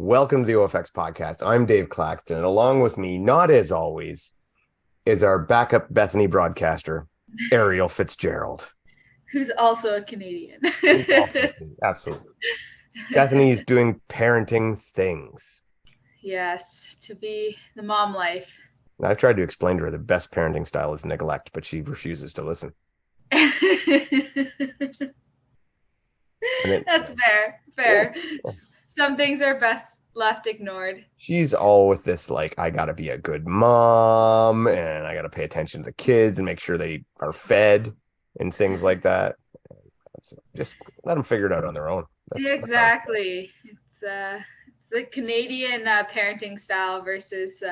Welcome to the OFX podcast. I'm Dave Claxton, and along with me, not as always, is our backup Bethany broadcaster, Arielle Fitzgerald. Who's also a Canadian. Who's also, absolutely. Bethany's doing parenting things. Yes, to be the mom life. I've tried to explain to her the best parenting style is neglect, but she refuses to listen. That's fair. Yeah. Some things are best left ignored. She's all with this, like, I got to be a good mom and I got to pay attention to the kids and make sure they are fed and things like that. So just let them figure it out on their own. Exactly. It's the Canadian parenting style versus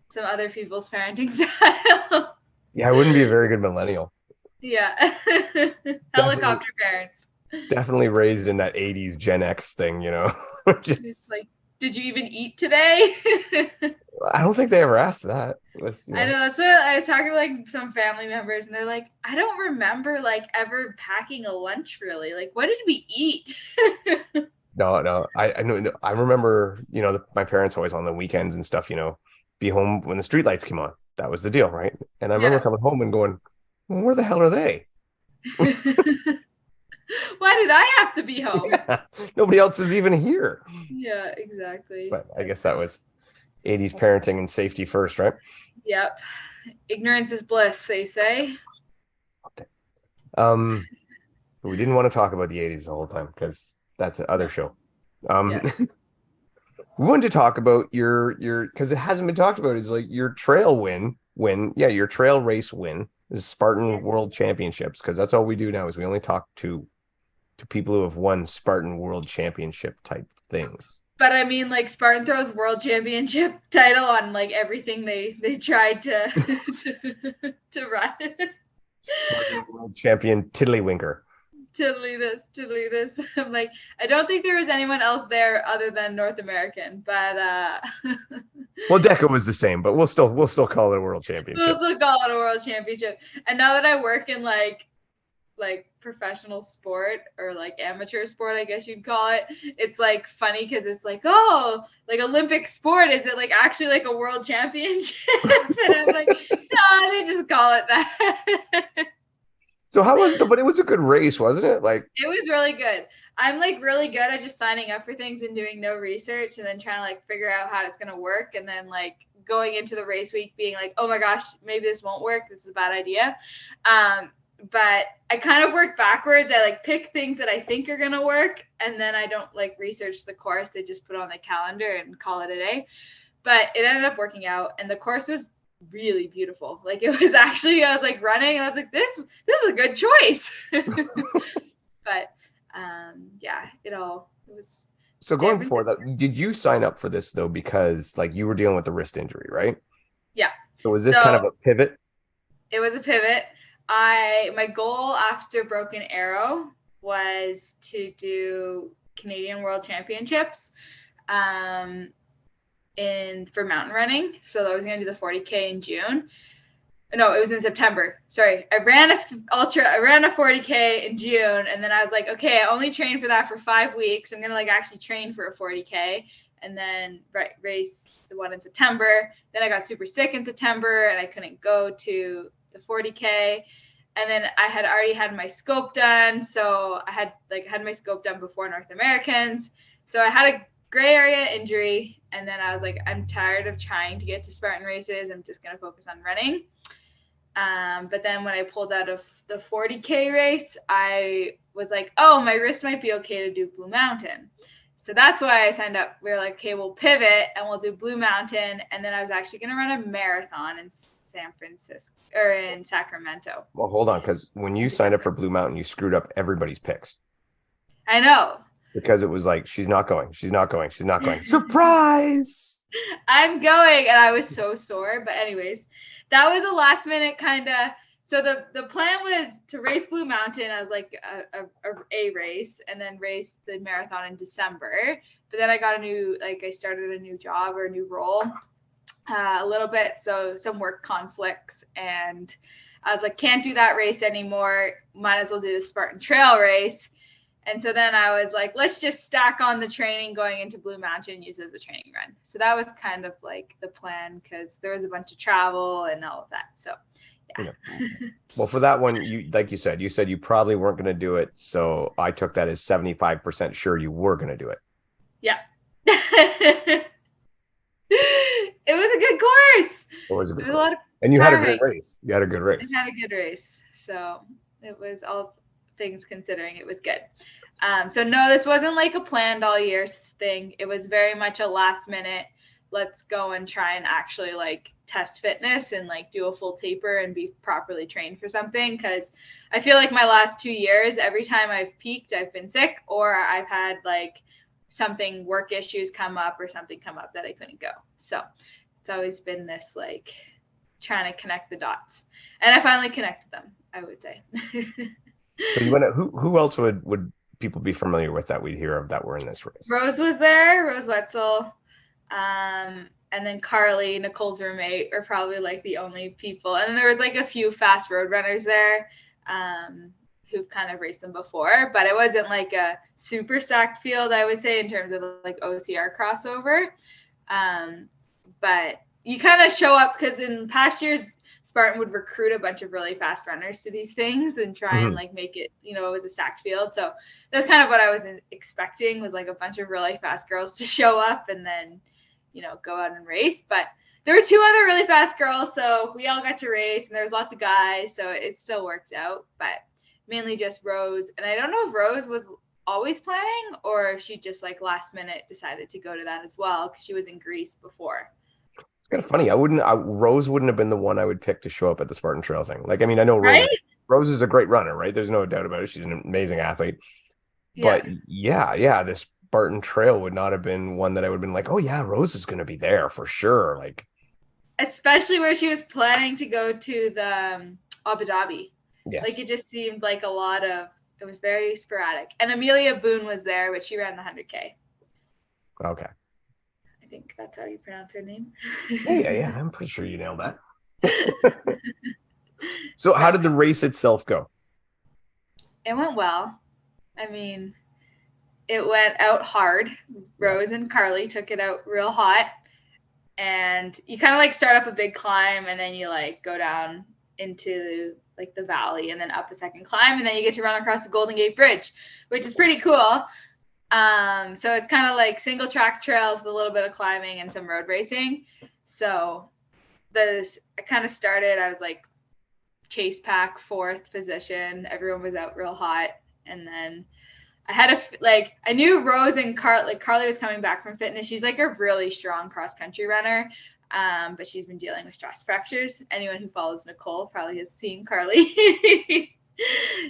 some other people's parenting style. Yeah, I wouldn't be a very good millennial. Yeah. Helicopter parents. Definitely raised in that 80s Gen X thing, Just like, did you even eat today? I don't think they ever asked that. I know, that's what I was talking to like some family members, and they're like, I don't remember like ever packing a lunch really. Like, what did we eat? No. I know. I remember, my parents always on the weekends and stuff, be home when the streetlights came on. That was the deal, right? And I remember coming home and going, well, where the hell are they? Why did I have to be home? Yeah, nobody else is even here. Yeah, exactly. But I guess that was 80s parenting and safety first, right? Yep. Ignorance is bliss, they say. Okay. We didn't want to talk about the 80s the whole time because that's another show. Yes. We wanted to talk about your because it hasn't been talked about. It's like your trail your trail race win is Spartan World Championships, because that's all we do now is we only talk to people who have won Spartan World Championship type things. But I mean, like, Spartan throws world championship title on like everything they tried to to run. Spartan World Champion Tiddlywinker. Tiddly this. I'm like, I don't think there was anyone else there other than North American, but well, DECA was the same, but we'll still call it a world championship. We'll still call it a world championship. And now that I work in like professional sport or like amateur sport, I guess you'd call it, it's like funny because it's like, oh, like Olympic sport, is it like actually like a world championship? And I'm like, no, they just call it that. So how was but it was a good race, wasn't it? Like, it was really good. I'm like really good at just signing up for things and doing no research and then trying to like figure out how it's going to work. And then like going into the race week being like, oh my gosh, maybe this won't work. This is a bad idea. But I kind of work backwards. I like pick things that I think are going to work. And then I don't like research the course. They just put it on the calendar and call it a day. But it ended up working out. And the course was really beautiful. Like, it was actually, I was like running and I was like, this is a good choice. But yeah, it was. So going before that, did you sign up for this though because like you were dealing with the wrist injury, right? Yeah. So was this kind of a pivot? It was a pivot. My goal after Broken Arrow was to do Canadian World Championships for mountain running. So I was going to do the 40K in June. No, it was in September. Sorry. I ran a 40K in June, and then I was like, okay, I only trained for that for 5 weeks. I'm going to like actually train for a 40K and then race the one in September. Then I got super sick in September and I couldn't go to the 40K. And then I had already had my scope done. So I had my scope done before North Americans. So I had a gray area injury. And then I was like, I'm tired of trying to get to Spartan races. I'm just going to focus on running. But then when I pulled out of the 40K race, I was like, oh, my wrist might be okay to do Blue Mountain. So that's why I signed up. We were like, okay, we'll pivot and we'll do Blue Mountain. And then I was actually going to run a marathon in San Francisco or in Sacramento. Well, hold on, because when you signed up for Blue Mountain, you screwed up everybody's picks. I know. Because it was like, she's not going. Surprise! I'm going. And I was so sore. But anyways, that was a last minute kind of. So the plan was to race Blue Mountain as like a race and then race the marathon in December. But then I got I started a new job or a new role a little bit. So some work conflicts and I was like, can't do that race anymore. Might as well do the Spartan trail race. And so then I was like, let's just stack on the training going into Blue Mountain and use it as a training run. So that was kind of like the plan, because there was a bunch of travel and all of that. So yeah. Well, for that one, you like you said you probably weren't going to do it. So I took that as 75% sure you were going to do it. Yeah. It was a good course. It was a good It was a lot of and you had a tiring. great race. You had a good race. I had a good race. So it was, all things considering, it was good. So no, this wasn't like a planned all year thing. It was very much a last minute, let's go and try and actually like test fitness and like do a full taper and be properly trained for something. Cause I feel like my last 2 years, every time I've peaked, I've been sick, or I've had like something, work issues come up or something come up that I couldn't go. So it's always been this like trying to connect the dots, and I finally connected them, I would say. So you went. Who else would people be familiar with that we'd hear of that were in this race? Rose was there, Rose Wetzel, and then Carly, Nicole's roommate, are probably like the only people. And then there was like a few fast road runners there, who've kind of raced them before, but it wasn't like a super stacked field, I would say, in terms of like OCR crossover. But you kind of show up, because in past years, Spartan would recruit a bunch of really fast runners to these things and try and like make it, it was a stacked field. So that's kind of what I was expecting, was like a bunch of really fast girls to show up and then, go out and race. But there were 2 other really fast girls, so we all got to race, and there was lots of guys, so it still worked out. But mainly just Rose. And I don't know if Rose was always planning, or if she just like last minute decided to go to that as well, because she was in Greece before. Kind of funny. Rose wouldn't have been the one I would pick to show up at the Spartan Trail thing. Like, I mean, I know Right? Rose is a great runner, right? There's no doubt about it. She's an amazing athlete. But yeah, this Spartan Trail would not have been one that I would have been like, oh yeah, Rose is going to be there for sure. Like, especially where she was planning to go to the Abu Dhabi. yes. Like, it just seemed like it was very sporadic. And Amelia Boone was there, but she ran the 100K. Okay. I think that's how you pronounce her name. Yeah. I'm pretty sure you nailed that. So how did the race itself go? It went well. I mean, it went out hard. Rose and Carly took it out real hot. And you kind of like start up a big climb, and then you like go down into like the valley, and then up a second climb, and then you get to run across the Golden Gate Bridge, which is pretty cool. So it's kind of like single track trails with a little bit of climbing and some road racing. So I kind of started, I was like chase pack 4th position. Everyone was out real hot. And then I had I knew Rose and Carly was coming back from fitness. She's like a really strong cross country runner. But she's been dealing with stress fractures. Anyone who follows Nicole probably has seen Carly.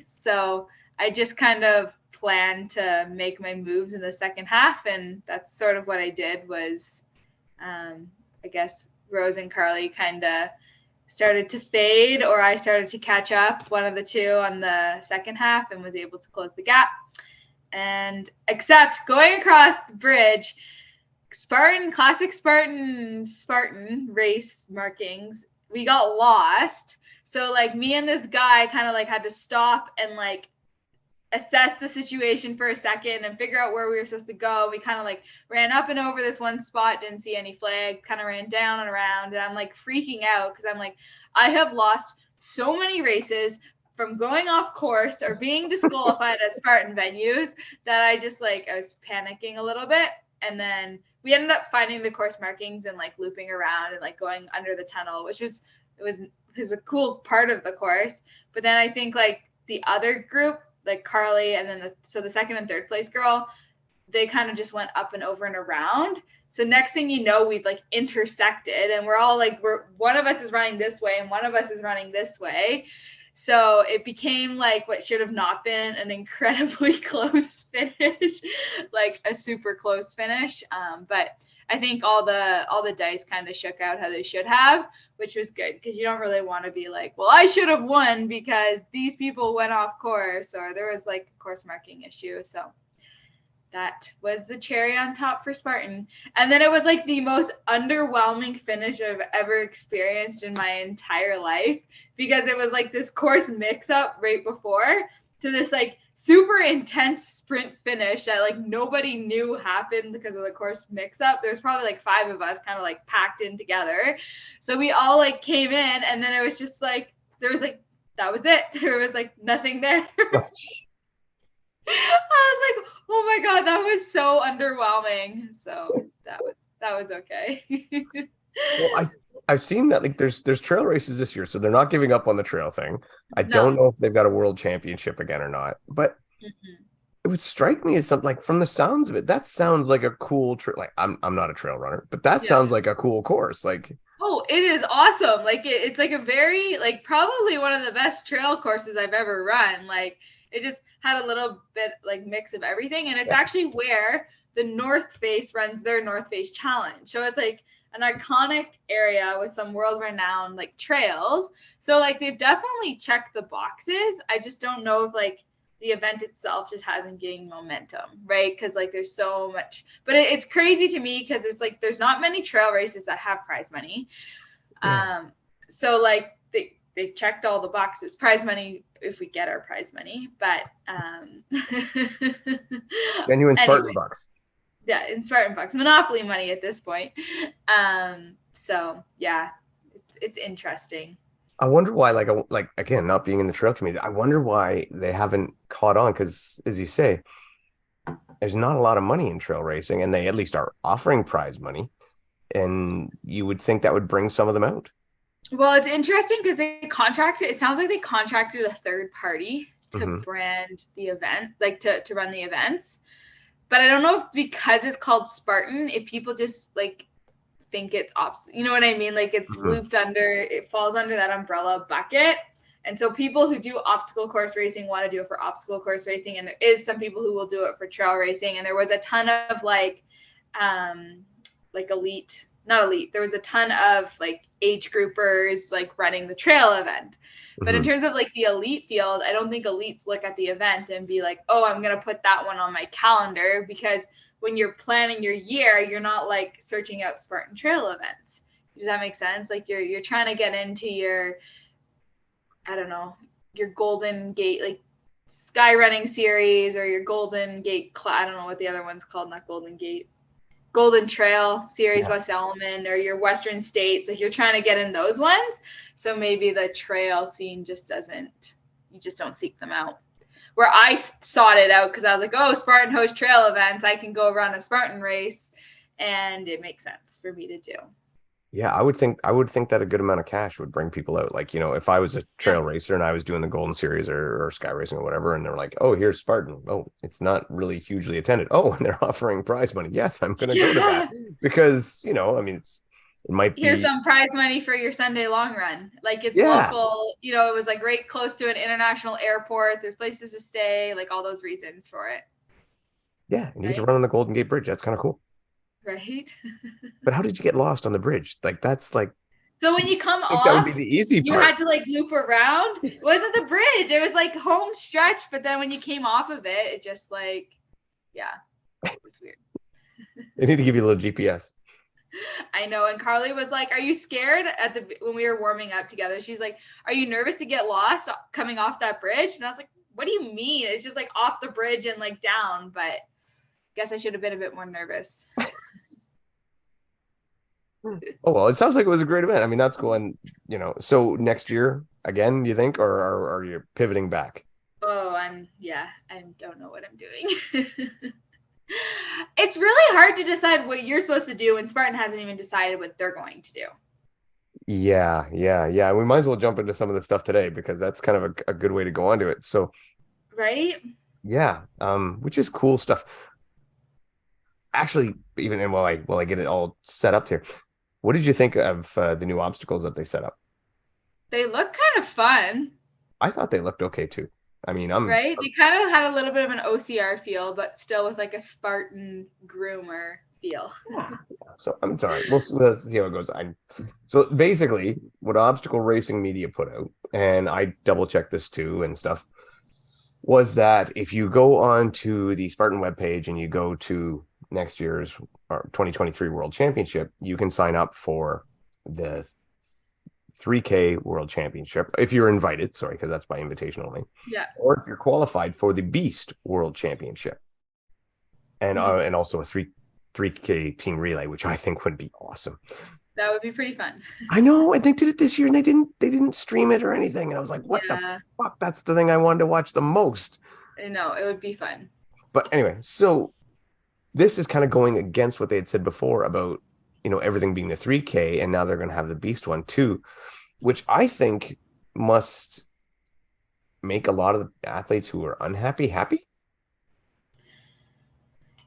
So I just kind of planned to make my moves in the second half, and that's sort of what I did. Was I guess Rose and Carly kind of started to fade, or I started to catch up, one of the two, on the second half, and was able to close the gap. And except going across the bridge, classic Spartan race markings, we got lost. So like me and this guy kind of like had to stop and like assess the situation for a second and figure out where we were supposed to go. We kind of like ran up and over this one spot, didn't see any flag, kind of ran down and around, and I'm like freaking out, because I'm like, I have lost so many races from going off course or being disqualified at Spartan venues that I was panicking a little bit. And then we ended up finding the course markings and like looping around and like going under the tunnel, which was a cool part of the course. But then I think like the other group, like Carly and then the second and third place girl, they kind of just went up and over and around. So next thing you know, we've like intersected, and we're all like, one of us is running this way and one of us is running this way. So it became like what should have not been an incredibly close finish, like a super close finish. But I think all the dice kind of shook out how they should have, which was good, because you don't really want to be like, well, I should have won because these people went off course, or there was like a course marking issue. So that was the cherry on top for Spartan. And then it was like the most underwhelming finish I've ever experienced in my entire life, because it was like this course mix up right before. to this like super intense sprint finish that like nobody knew happened because of the course mix up. There's probably like 5 of us kind of like packed in together. So we all like came in, and then it was just like there was like that was it. There was like nothing there. I was like, oh my god, that was so underwhelming. So that was okay. Well, I've seen that like there's trail races this year, so they're not giving up on the trail thing. I don't No. know if they've got a world championship again or not, but Mm-hmm. it would strike me as something like from the sounds of it, that sounds like a cool trail. Like I'm not a trail runner, but that Yeah. sounds like a cool course. Like Oh, it is awesome. Like it's like a very like probably one of the best trail courses I've ever run. Like it just had a little bit like mix of everything, and it's yeah, actually where the North Face runs their North Face Challenge. So it's like an iconic area with some world-renowned like trails. So like they've definitely checked the boxes. I just don't know if like the event itself just hasn't gained momentum, right? Because like there's so much, but it's crazy to me because it's like there's not many trail races that have prize money. yeah. So like they've checked all the boxes. Prize money if we get our prize money, but Genuine Spartan anyway, bucks. yeah, in Spartan bucks, monopoly money at this point. So yeah, it's interesting. I wonder why, like again, not being in the trail community, I wonder why they haven't caught on because, as you say, there's not a lot of money in trail racing, and they at least are offering prize money, and you would think that would bring some of them out. Well, it's interesting because it sounds like they contracted a third party to Hmm. brand the event, like to run the events. But I don't know if because it's called Spartan, if people just like think it's you know what I mean? Like it's Hmm. looped under, it falls under that umbrella bucket. And so people who do obstacle course racing want to do it for obstacle course racing. And there is some people who will do it for trail racing. And there was a ton of like elite, not elite, there was a ton of like age groupers like running the trail event. But in Hmm. terms of like the elite field, I don't think elites look at the event and be like, oh, I'm going to put that one on my calendar, because when you're planning your year, you're not like searching out Spartan trail events. Does that make sense? Like you're trying to get into your, I don't know, your Golden Gate, like Sky Running series, or your Golden Gate, I don't know what the other one's called, not Golden Gate, Golden Trail series, Yeah. West Elliman, or your Western States. Like you're trying to get in those ones. So maybe the trail scene just doesn't, you just don't seek them out. Where I sought it out because I was like, oh, Spartan host trail events. I can go run a Spartan race, and it makes sense for me to do. Yeah, I would think that a good amount of cash would bring people out. Like, if I was a Yeah. trail racer and I was doing the Golden Series or Sky Racing or whatever, and they're like, "Oh, here's Spartan. Oh, it's not really hugely attended. Oh, and they're offering prize money. Yes, I'm gonna go to that Yeah. because I mean, it might Here's be, some prize money for your Sunday long run. Like it's yeah, local, it was like right close to an international airport. There's places to stay, like all those reasons for it, yeah, and you get to right? run on the Golden Gate Bridge. That's kind of cool. Right. But how did you get lost on the bridge? Like, that's like, So when you come I think that would be off, the easy you part. had to like loop around. It wasn't the bridge. It was like home stretch, but then when you came off of it, it just like, yeah, it was weird. They need to give you a little GPS. I know. And Carly was like, "Are you scared?" At the when we were warming up together, she's like, "Are you nervous to get lost coming off that bridge?" And I was like, "What do you mean? It's just like off the bridge and like down." But guess I should have been a bit more nervous. Oh well, it sounds like it was a great event. I mean, that's cool. And so next year again, you think, or are you pivoting back? Oh, I don't know what I'm doing. It's really hard to decide what you're supposed to do when Spartan hasn't even decided what they're going to do. Yeah, yeah, yeah. We might as well jump into some of the stuff today because that's kind of a good way to go onto it. So Right? yeah, which is cool stuff. Actually, even and while I get it all set up here, what did you think of the new obstacles that they set up? They look kind of fun, I thought they looked okay too. I mean, right? They kind of had a little bit of an OCR feel, but still with like a Spartan groomer feel. so I'm sorry. We'll see how it goes. So basically, what Obstacle Racing Media put out, and I double checked this too and stuff, was that if you go on to the Spartan webpage and you go to next year's or 2023 World Championship, you can sign up for the 3K World Championship if you're invited. Sorry, because that's by invitation only. Yeah. Or if you're qualified for the Beast World Championship, and also a 3K team relay, which I think would be awesome. That would be pretty fun. I know, and they did it this year, and they didn't stream it or anything, and I was like, what the Yeah, fuck? That's the thing I wanted to watch the most. I know it would be fun. But anyway, so this is kind of going against what they had said before about everything being the 3K, and now they're going to have the Beast one too, which I think must make a lot of the athletes who are unhappy happy.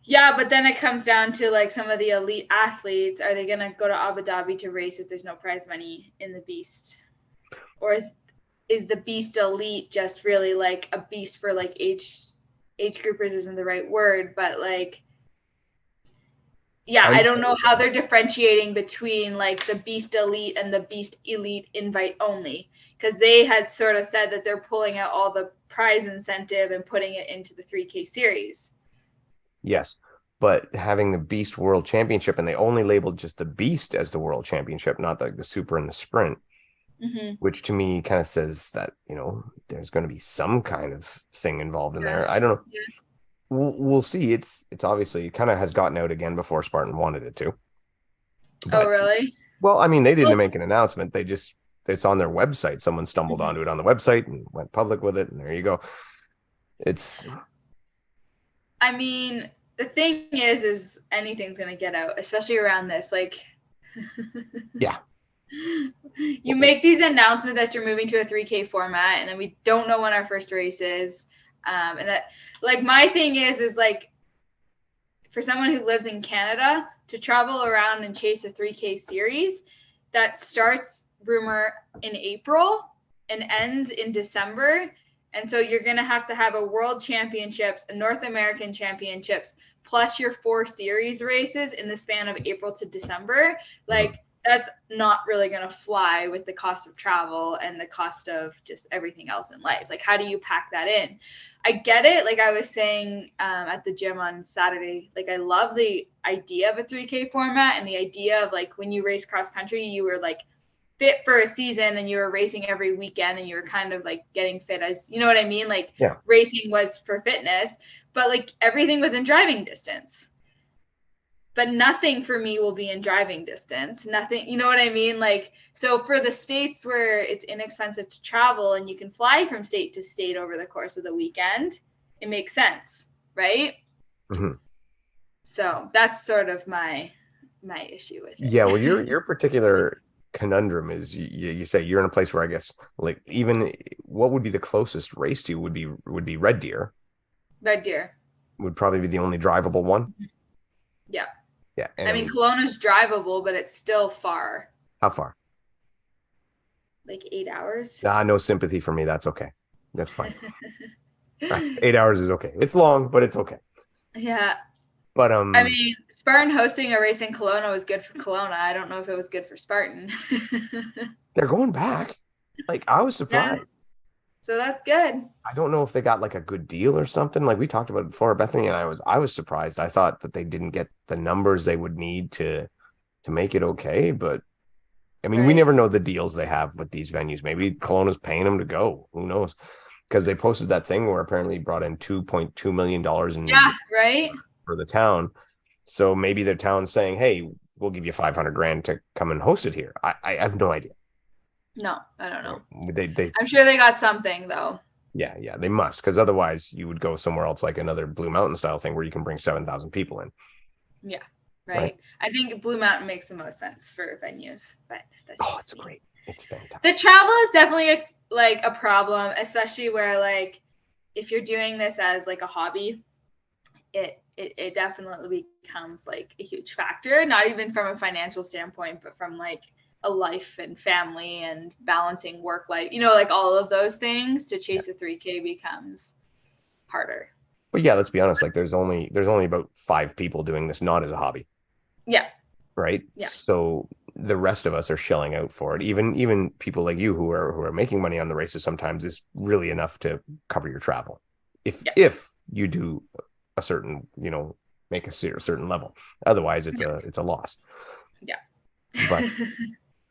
Yeah, but then it comes down to like some of the elite athletes. Are they gonna go to Abu Dhabi to race if there's no prize money in the Beast, or is the Beast elite just really like a beast for like age groupers isn't the right word, but like yeah, I don't know how they're differentiating between like the Beast Elite and the Beast Elite invite only, because they had sort of said that they're pulling out all the prize incentive and putting it into the 3K series. Yes, but having the Beast World Championship, and they only labeled just the Beast as the World Championship, not like the Super and the Sprint, which to me kind of says that there's going to be some kind of thing involved in there. I don't know. Yeah. We'll see. It's obviously it kind of has gotten out again before Spartan wanted it to. But, oh, really? Well, I mean, they didn't make an announcement. It's on their website. Someone stumbled onto it on the website and went public with it, and there you go. I mean, the thing is anything's gonna get out, especially around this. Like, yeah. You make these announcements that you're moving to a 3K format, and then we don't know when our first race is. And that, like, my thing is like, for someone who lives in Canada to travel around and chase a 3K series that starts rumor in April and ends in December. And so you're going to have a world championships, a North American championships, plus your 4 series races in the span of April to December. Like, that's not really going to fly with the cost of travel and the cost of just everything else in life. Like, how do you pack that in? I get it. Like I was saying at the gym on Saturday, like I love the idea of a 3K format and the idea of like when you race cross country, you were like fit for a season and you were racing every weekend and you were kind of like getting fit as, you know what I mean? Like racing was for fitness, but like everything was in driving distance. But nothing for me will be in driving distance. Nothing, you know what I mean? Like, so for the states where it's inexpensive to travel and you can fly from state to state over the course of the weekend, it makes sense, right? So that's sort of my issue with it. Yeah, well, your particular conundrum is you say you're in a place where I guess like even what would be the closest race to you would be Red Deer. Red Deer would probably be the only drivable one. Yeah. Yeah. I mean, Kelowna's drivable, but it's still far. How far? Like 8 hours. No sympathy for me. That's okay. That's fine. 8 hours is okay. It's long, but it's okay. Yeah. But I mean, Spartan hosting a race in Kelowna was good for Kelowna. I don't know if it was good for Spartan. They're going back. Like I was surprised. Yeah. So that's good. I don't know if they got like a good deal or something. Like we talked about it before, Bethany and I was surprised. I thought that they didn't get the numbers they would need to make it okay. But I mean, we never know the deals they have with these venues. Maybe Kelowna's paying them to go. Who knows? Because they posted that thing where apparently brought in $2.2 million for the town. So maybe the town's saying, "Hey, we'll give you $500,000 to come and host it here." I have no idea. No, I don't know. They I'm sure they got something though. Yeah, they must, because otherwise you would go somewhere else, like another Blue Mountain style thing where you can bring 7,000 people in. Yeah, right. I think Blue Mountain makes the most sense for venues, but it's great. It's fantastic. The travel is definitely a problem, especially where like if you're doing this as like a hobby, it definitely becomes like a huge factor. Not even from a financial standpoint, but from like a life and family and balancing work life, like all of those things. To chase a 3K becomes harder. But yeah, let's be honest, like there's only about 5 people doing this not as a hobby. Yeah. Right. Yeah. So the rest of us are shelling out for it. Even people like you who are making money on the races sometimes is really enough to cover your travel if you do a certain make a certain level. Otherwise it's a loss. Yeah. But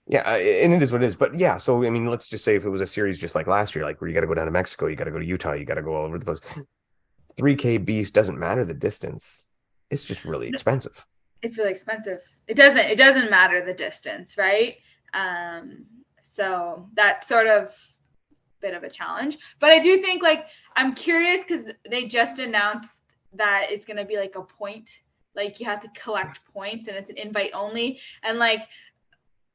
Yeah, and it is what it is. But yeah, so I mean, let's just say if it was a series just like last year, like where you got to go down to Mexico, you got to go to Utah, you got to go all over the place. 3K beast doesn't matter the distance. It's just really expensive. It's really expensive. It doesn't matter the distance, right? Um, so that's sort of bit of a challenge. But I do think like I'm curious because they just announced that it's gonna be like a point, like you have to collect points and it's an invite only. And like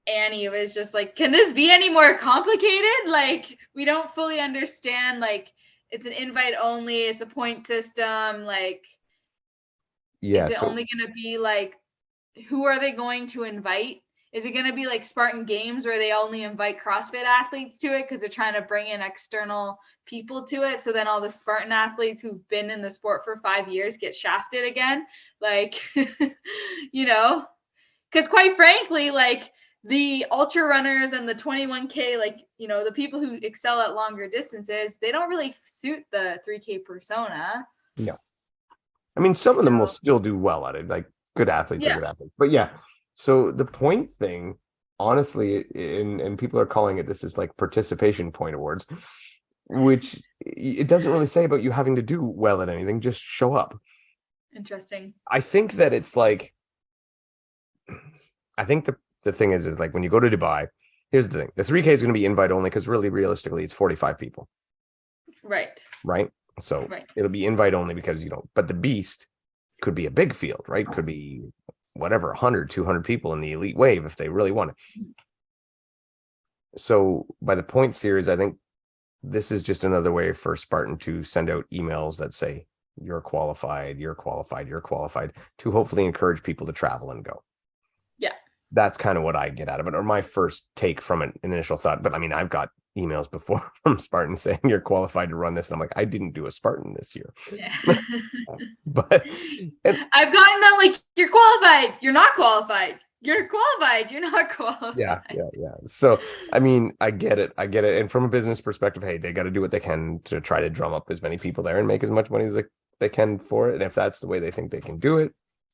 Annie was just like, can this be any more complicated? Like we don't fully understand. Like it's an invite only. It's a point system. Like Yeah, is it so only gonna be like who are they going to invite? Is it going to be like Spartan Games where they only invite CrossFit athletes to it because they're trying to bring in external people to it? So then all the Spartan athletes who've been in the sport for 5 years get shafted again. Like, because quite frankly, like the ultra runners and the 21K, like, the people who excel at longer distances, they don't really suit the 3K persona. no. I mean, some of them will So, still do well at it. Like good athletes are yeah, good athletes. But yeah, so the point thing, honestly, and people are calling it this is like participation point awards, which it doesn't really say about you having to do well at anything, just show up. interesting. I think that it's like I think the thing is like when you go to Dubai, here's the thing. The 3K is going to be invite only because really realistically it's 45 people, Right. right? So Right. it'll be invite only because but the beast could be a big field, right? Could be whatever 100, 200 people in the elite wave if they really want it. So by the point series, I think this is just another way for Spartan to send out emails that say you're qualified, you're qualified, you're qualified to hopefully encourage people to travel and go. Yeah. That's kind of what I get out of it, or my first take from an initial thought. But I mean, I've got emails before from Spartan saying you're qualified to run this, and I'm like, I didn't do a Spartan this year. Yeah. But I've gotten that like you're qualified, you're not qualified. You're qualified, you're not qualified. yeah. So I mean, I get it. And from a business perspective, hey, they got to do what they can to try to drum up as many people there and make as much money as they can for it. And if that's the way they think they can do it,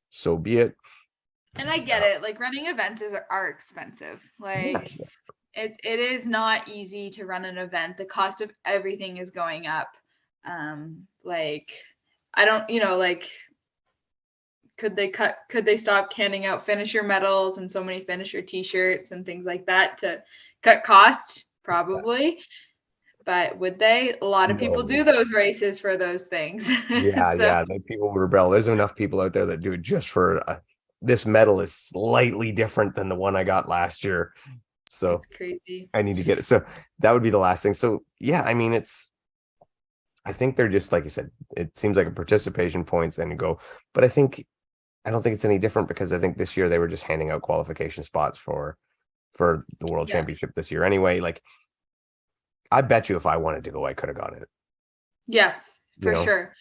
so be it. And I get it. Like running events are expensive. Like Yeah. it is not easy to run an event. The cost of everything is going up. Like I don't, like could they stop handing out finisher medals and so many finisher t-shirts and things like that to cut costs? Probably. But would they? A lot of people No. do those races for those things. So Like people would rebel. There's enough people out there that do it just for this medal is slightly different than the one I got last year. So it's crazy. I need to get it. So that would be the last thing. So yeah, I mean, I think they're just like you said, it seems like a participation points and go, but I don't think it's any different because I think this year they were just handing out qualification spots for the world Yeah. championship this year anyway. Like I bet you if I wanted to go, I could have gotten it. Yes, You for know, sure.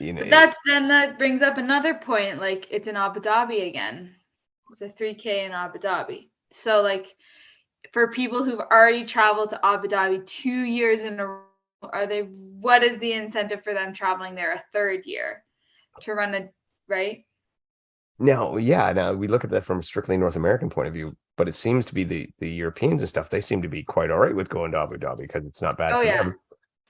But that brings up another point. Like it's in Abu Dhabi again. It's a 3K in Abu Dhabi. So like for people who've already traveled to Abu Dhabi 2 years in a row, what is the incentive for them traveling there a third year to run right? Now, we look at that from a strictly North American point of view, but it seems to be the Europeans and stuff. They seem to be quite all right with going to Abu Dhabi because it's not bad Oh for yeah. them.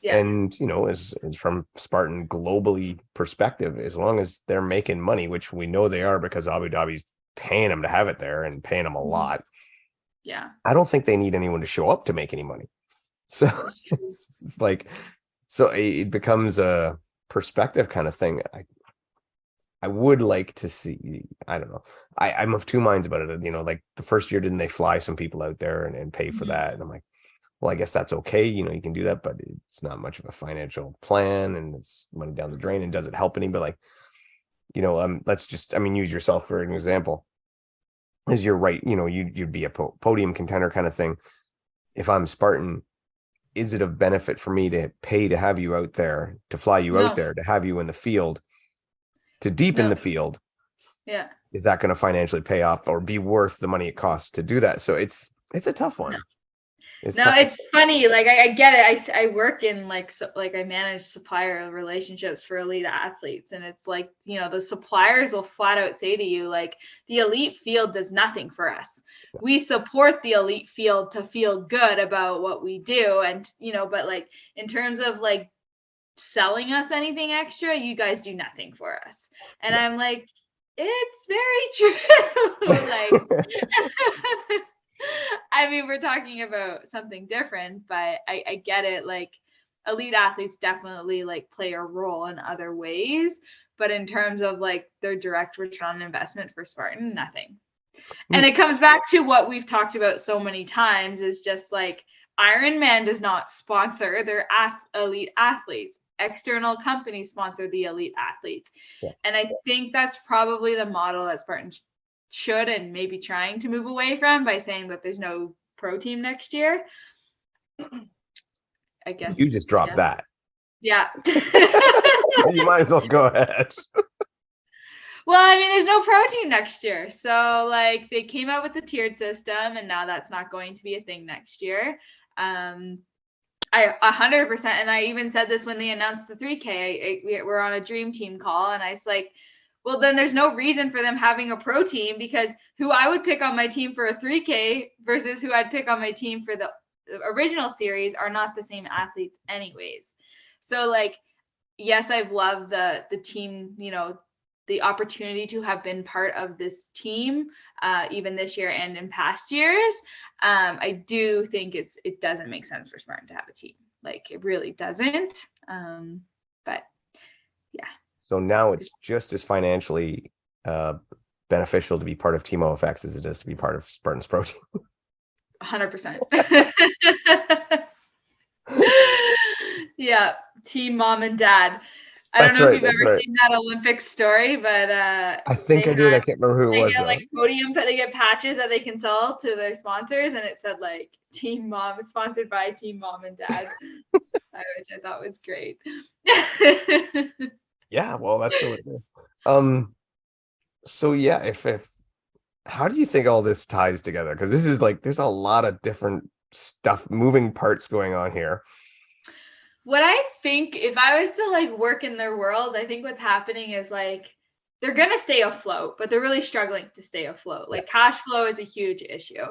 Yeah. And as from Spartan globally perspective, as long as they're making money, which we know they are because Abu Dhabi's paying them to have it there and paying them a lot. Yeah. I don't think they need anyone to show up to make any money. So it's like, so it becomes a perspective kind of thing. I would like to see, I don't know. I'm of two minds about it. Like the first year, didn't they fly some people out there and pay for that? And I'm like, well, I guess that's okay. You can do that, but it's not much of a financial plan and it's money down the drain. And does it help any? But like, let's just, use yourself for an example. As you're right, you'd be a podium contender kind of thing. If I'm Spartan, is it of benefit for me to pay to have you out there, to fly you out there, to have you in the field, to deepen the field? Yeah. Is that going to financially pay off or be worth the money it costs to do that? So it's a tough one. It's No, tough. it's funny. Like I get it. I work in like like I manage supplier relationships for elite athletes, and it's like, you know, the suppliers will flat out say to you like, the elite field does nothing for us. We support the elite field to feel good about what we do, and you know, but like in terms of like selling us anything extra, you guys do nothing for us. And I'm like, it's very true. Like I mean, we're talking about something different, but I get it. Like, elite athletes definitely like play a role in other ways, but in terms of like their direct return on investment for Spartan, nothing. And it comes back to what we've talked about so many times is just like Ironman does not sponsor their elite athletes. External companies sponsor the elite athletes. Yeah. And I think that's probably the model that Spartan should and maybe trying to move away from by saying that there's no pro team next year. I guess You just dropped that. Yeah. So you might as well go ahead. Well, I mean, there's no pro team next year. So, like, they came out with the tiered system, and now that's not going to be a thing next year. I 100%, and I even said this when they announced the 3K. We're on a dream team call, and I was like, well, then there's no reason for them having a pro team, because who I would pick on my team for a 3K versus who I'd pick on my team for the original series are not the same athletes anyways. So, like, yes, I've loved the team, you know, the opportunity to have been part of this team, even this year and in past years. I do think it doesn't make sense for Spartan to have a team. Like, it really doesn't. But yeah. So now it's just as financially beneficial to be part of Team OFX as it is to be part of Spartan's Pro Team. 100%. Yeah, team mom and dad. I don't know if you've ever seen that Olympic story, but I think I did. I can't remember who it was. They get like podium, but they get patches that they can sell to their sponsors, and it said like Team Mom, sponsored by Team Mom and Dad, which I thought was great. Yeah, well, that's so it is. So yeah, if how do you think all this ties together? Because this is like there's a lot of different stuff, moving parts going on here. What I think, if I was to like work in their world, I think what's happening is like they're gonna stay afloat, but they're really struggling to stay afloat. Like cash flow is a huge issue.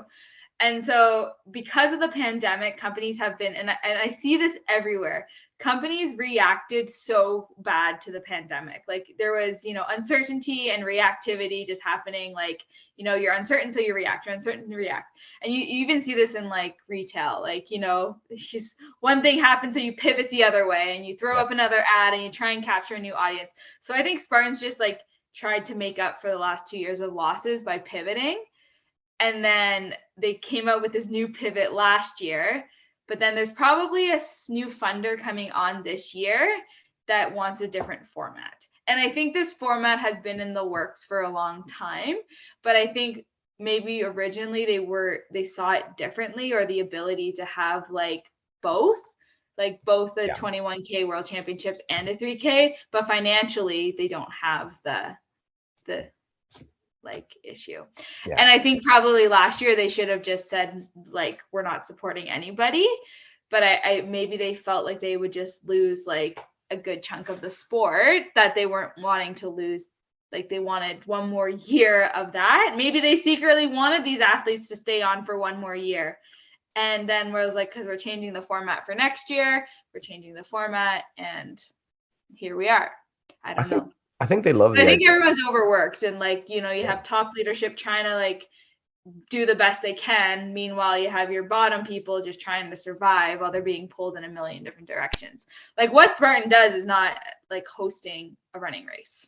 And so because of the pandemic, companies have been, and I see this everywhere, companies reacted so bad to the pandemic. Like there was, you know, uncertainty and reactivity just happening. Like, you know, you're uncertain, so you react, you're uncertain, you react. And you even see this in like retail, like, you know, just one thing happens, so you pivot the other way and you throw up another ad and you try and capture a new audience. So I think Spartan's just like tried to make up for the last 2 years of losses by pivoting. And then they came out with this new pivot last year, but then there's probably a new funder coming on this year that wants a different format. And I think this format has been in the works for a long time, but I think maybe originally they saw it differently, or the ability to have like both the 21K World Championships and a 3K, but financially they don't have the like issue. Yeah. And I think probably last year they should have just said like, we're not supporting anybody, but I maybe they felt like they would just lose like a good chunk of the sport that they weren't wanting to lose. Like they wanted one more year of that. Maybe they secretly wanted these athletes to stay on for one more year. And then where it was like, because we're changing the format for next year, we're changing the format, and here we are. I don't know. I think they love it. I think everyone's overworked, and like, you know, you have top leadership trying to like do the best they can. Meanwhile, you have your bottom people just trying to survive while they're being pulled in a million different directions. Like what Spartan does is not like hosting a running race.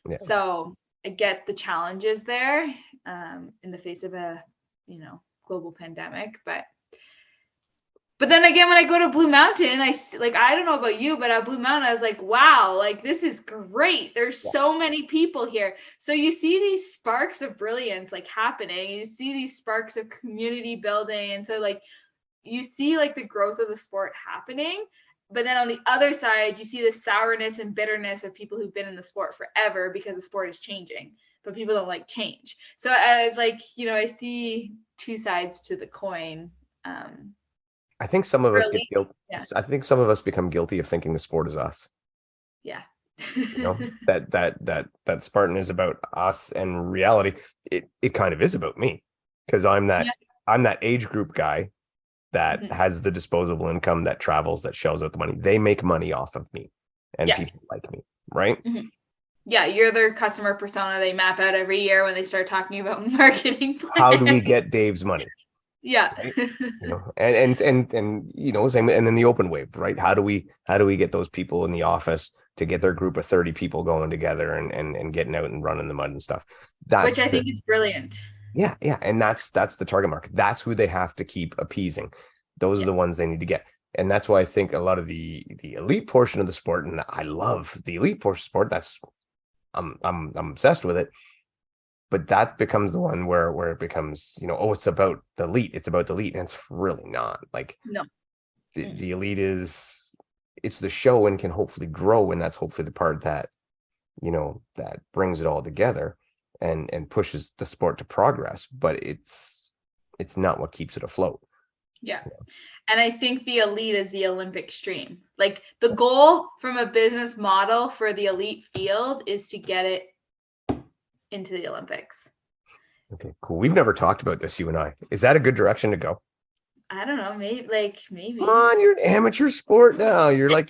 Yeah. So I get the challenges there in the face of a, you know, global pandemic, but then again, when I go to Blue Mountain, I don't know about you, but at Blue Mountain, I was like, wow, like this is great. There's so many people here. So you see these sparks of brilliance like happening. You see these sparks of community building. And so like you see like the growth of the sport happening. But then on the other side, you see the sourness and bitterness of people who've been in the sport forever because the sport is changing, but people don't like change. So I like, you know, I see two sides to the coin. I think some of us get Really? guilt. Yeah. I think some of us become guilty of thinking the sport is us. Yeah. You know, that Spartan is about us, and reality, it kind of is about me, because Yeah. I'm that age group guy that Mhm. has the disposable income, that travels, that shells out the money. They make money off of me, and Yeah. people like me, right? Mhm. Yeah, you're their customer persona they map out every year when they start talking about marketing How do we plans. get Dave's money? Yeah. Right? You know, and you know, same, and then the open wave, right? How do we get those people in the office to get their group of 30 people going together and getting out and running the mud and stuff? Which That's I the think is brilliant. Yeah, and that's the target market. That's who they have to keep appeasing. Those are Yeah. the ones they need to get. And that's why I think a lot of the elite portion of the sport, and I love the elite portion of sport. That's I'm obsessed with it. But that becomes the one where it becomes, you know, oh, it's about the elite. It's about the elite. And it's really not. Like No. the elite it's the show and can hopefully grow. And that's hopefully the part that, you know, that brings it all together and pushes the sport to progress. But it's not what keeps it afloat. Yeah. And I think the elite is the Olympic stream. Like the goal from a business model for the elite field is to get it into the Olympics. Okay, cool. We've never talked about this, you and I. Is that a good direction to go? I don't know, Come maybe. on, you're an amateur sport now. You're like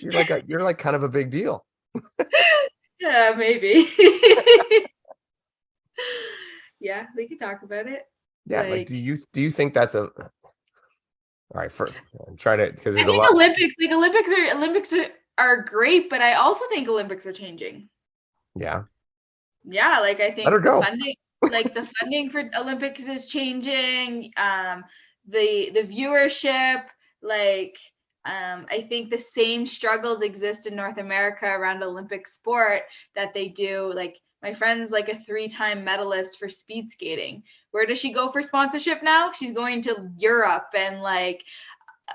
kind of a big deal. Yeah, maybe. Yeah, we could talk about it. Yeah, like Like do you think that's a all right for try to because I there's a think lot. Olympics are great, but I also think Olympics are changing. Yeah, Yeah, like I let her think go. the funding for Olympics is changing. The viewership, like I think the same struggles exist in North America around Olympic sport that they do. Like my friend's like a 3-time medalist for speed skating. Where does she go for sponsorship now? She's going to Europe and like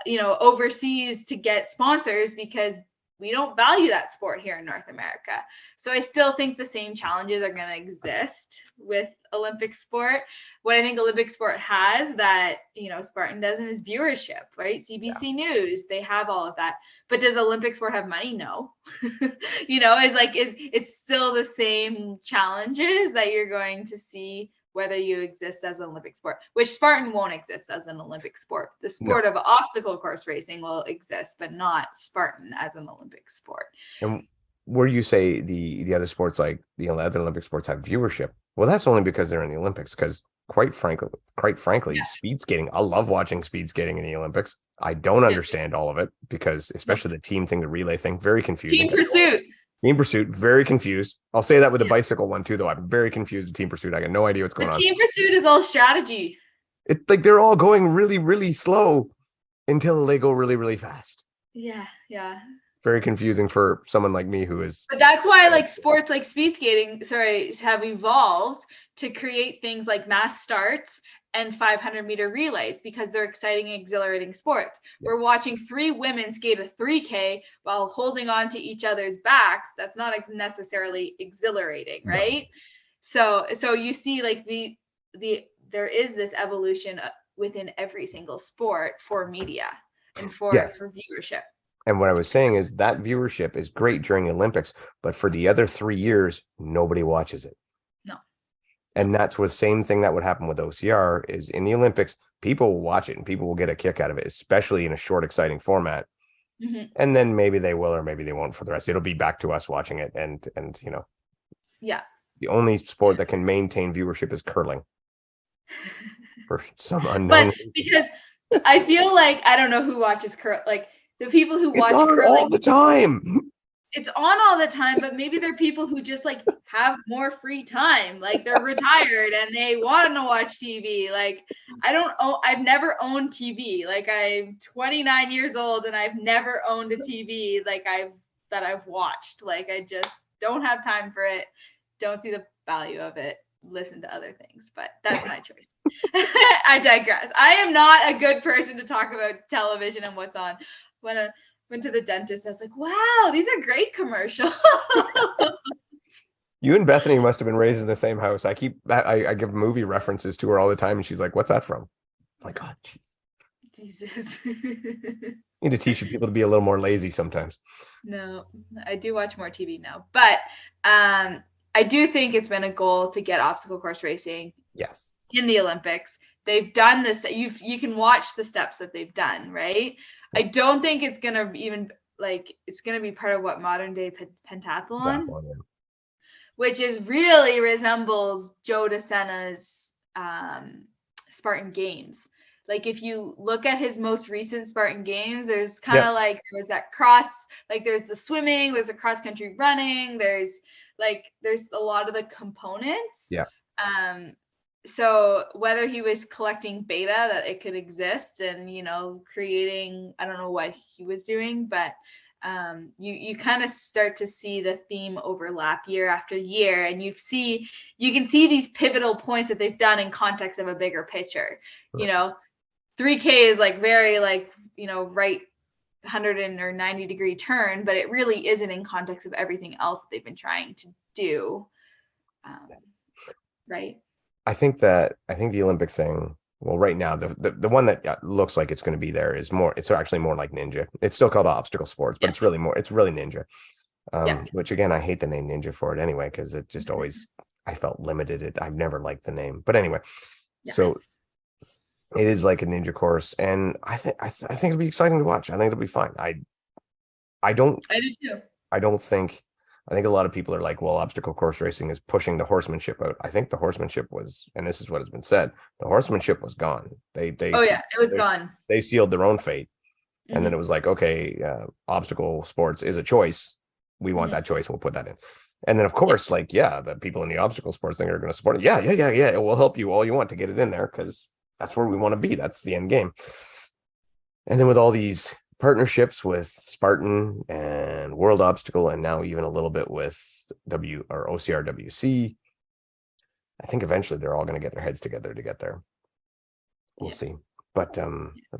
overseas to get sponsors because we don't value that sport here in North America. So I still think the same challenges are going to exist with Olympic sport. What I think Olympic sport has that, Spartan doesn't is viewership, right? Yeah, CBC News, they have all of that. But does Olympic sport have money? No. It's still the same challenges that you're going to see whether you exist as an Olympic sport, which Spartan won't exist as an Olympic sport. The no. sport of obstacle course racing will exist, but not Spartan as an Olympic sport. And where you say the other sports, like the other Olympic sports, have viewership, well, that's only because they're in the Olympics. Because quite frankly, Yeah. speed skating, I love watching speed skating in the Olympics. I don't Yeah. understand all of it because, No. especially the team thing, the relay thing, very confusing. Team Pursuit. Team Pursuit, very confused. I'll say that with the Yeah. bicycle one too, though. I'm very confused with Team Pursuit. I got no idea what's going But on. Team Pursuit is all strategy. It's like they're all going really, really slow until they go really, really fast. Yeah, yeah. Very confusing for someone like me who is. But that's why like sports like speed skating, have evolved to create things like mass starts and 500-meter relays because they're exciting, exhilarating sports. Yes. We're watching 3 women skate a 3K while holding on to each other's backs. That's not necessarily exhilarating, right? No. So you see like there is this evolution within every single sport for media and for Yes. viewership. And what I was saying is that viewership is great during the Olympics, but for the other 3 years, nobody watches it. No. And that's the same thing that would happen with OCR is in the Olympics, people will watch it and people will get a kick out of it, especially in a short, exciting format. Mm-hmm. And then maybe they will, or maybe they won't for the rest. It'll be back to us watching it. And Yeah. the only sport that can maintain viewership is curling for some unknown But reason. because I feel like I don't know who watches curl, like the people who watch It's on curling all the time. It's on all the time, but maybe they're people who just like have more free time, like they're retired and they want to watch TV. Like I've never owned TV. Like I'm 29 years old and I've never owned a TV that I've watched. Like I just don't have time for it. Don't see the value of it. Listen to other things, but that's my choice. I digress. I am not a good person to talk about television and what's on. When I went to the dentist, I was like, wow, these are great commercials. You and Bethany must have been raised in the same house. I give movie references to her all the time, and she's like, "What's that from?" I'm like, "God, geez." Jesus. Need to teach people to be a little more lazy sometimes. No, I do watch more TV now, but I do think it's been a goal to get obstacle course racing Yes. in the Olympics. They've done this. You can watch the steps that they've done, right? I don't think it's gonna even it's gonna be part of what modern day pentathlon, which is really resembles Joe DeSena's Spartan Games. Like if you look at his most recent Spartan Games, there's kind of there's that cross, there's the swimming, there's the cross country running, there's a lot of the components. Yeah. So whether he was collecting beta that it could exist and creating, I don't know what he was doing, but you kind of start to see the theme overlap year after year, and you can see these pivotal points that they've done in context of a bigger picture. Right. 3K is very right 190-degree turn, but it really isn't in context of everything else that they've been trying to do. Right. I think the Olympic thing, well, right now, the one that looks like it's going to be there it's actually more like ninja. It's still called obstacle sports, but it's really ninja. Which again, I hate the name ninja for it anyway, because it just always, I felt limited. I've never liked the name, but anyway, so it is like a ninja course, and I think it'll be exciting to watch. I think it'll be fine. I do too. I think a lot of people are like, well, obstacle course racing is pushing the horsemanship out. I think the horsemanship was, and this is what has been said, the horsemanship was gone. It was gone. They sealed their own fate. And then it was like, okay, obstacle sports is a choice. We want that choice. We'll put that in. And then, of course, the people in the obstacle sports thing are going to support it. Yeah. It will help you all you want to get it in there, because that's where we want to be. That's the end game. And then with all these partnerships with Spartan and World Obstacle, and now even a little bit with OCRWC, I think eventually they're all going to get their heads together to get there. We'll see. But there's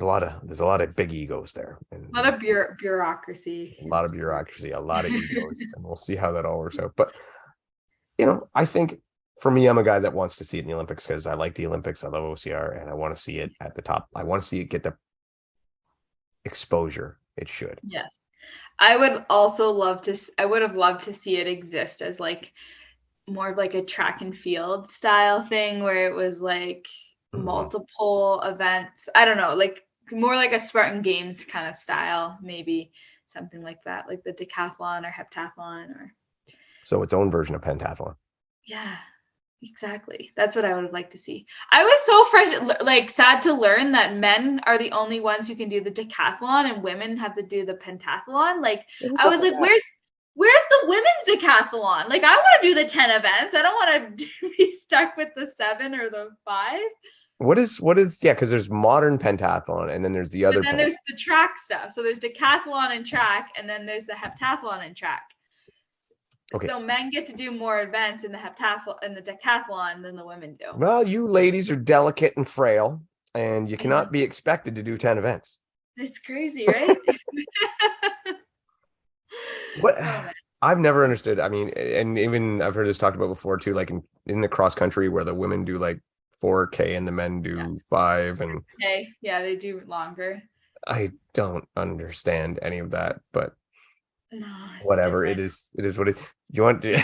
a lot of big egos there, and a lot of bureaucracy, a lot of egos, and we'll see how that all works out. But I think for me, I'm a guy that wants to see it in the Olympics because I like the Olympics. I love OCR, and I want to see it at the top. I want to see it get the exposure it should. Yes. I would have loved to see it exist as more of a track and field style thing, where it was multiple events. I don't know, more like a Spartan Games kind of style, maybe something like that, like the decathlon or heptathlon, or so its own version of pentathlon. Yeah, exactly. That's what I would have liked to see. I was so sad to learn that men are the only ones who can do the decathlon and women have to do the pentathlon. I was like, where's the women's decathlon? I want to do the 10 events. I don't want to be stuck with the 7 or the 5. What is because there's modern pentathlon, and then there's the other. And then there's the track stuff. So there's decathlon and track, and then there's the heptathlon and track. Okay. So men get to do more events in the heptathlon and the decathlon than the women do. Well, you ladies are delicate and frail, and you cannot be expected to do 10 events. It's crazy, right? What I've never understood. I mean, and even I've heard this talked about before too, in the cross country where the women do 4K and the men do 5 and they do longer. I don't understand any of that, but no, whatever. Different. It is what it is. You want to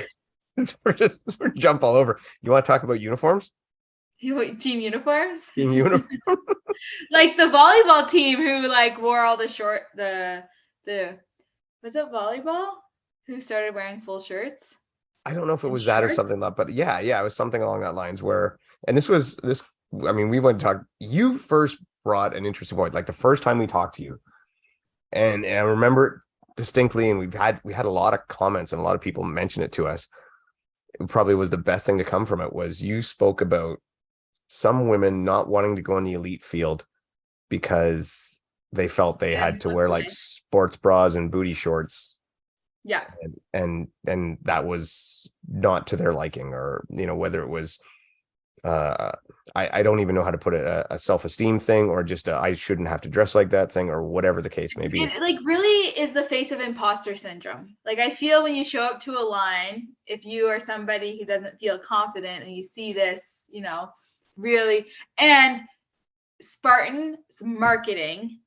we're jump all over. You want to talk about uniforms? Team uniforms? Team uniform. Like the volleyball team who wore all the short was it volleyball who started wearing full shirts? I don't know if it was that or something like that, but yeah, it was something along that lines where, and I mean, we went to talk, you first brought an interesting point, the first time we talked to you. And I remember it distinctly, and we had a lot of comments and a lot of people mention it to us. It probably was the best thing to come from it was you spoke about some women not wanting to go in the elite field because they felt they had to wear sports bras and booty shorts. Yeah. And that was not to their liking, or, whether it was, I don't even know how to put it, a self-esteem thing, or just I shouldn't have to dress like that thing, or whatever the case may be. It really is the face of imposter syndrome. I feel when you show up to a line, if you are somebody who doesn't feel confident and you see this, really, and Spartan's marketing,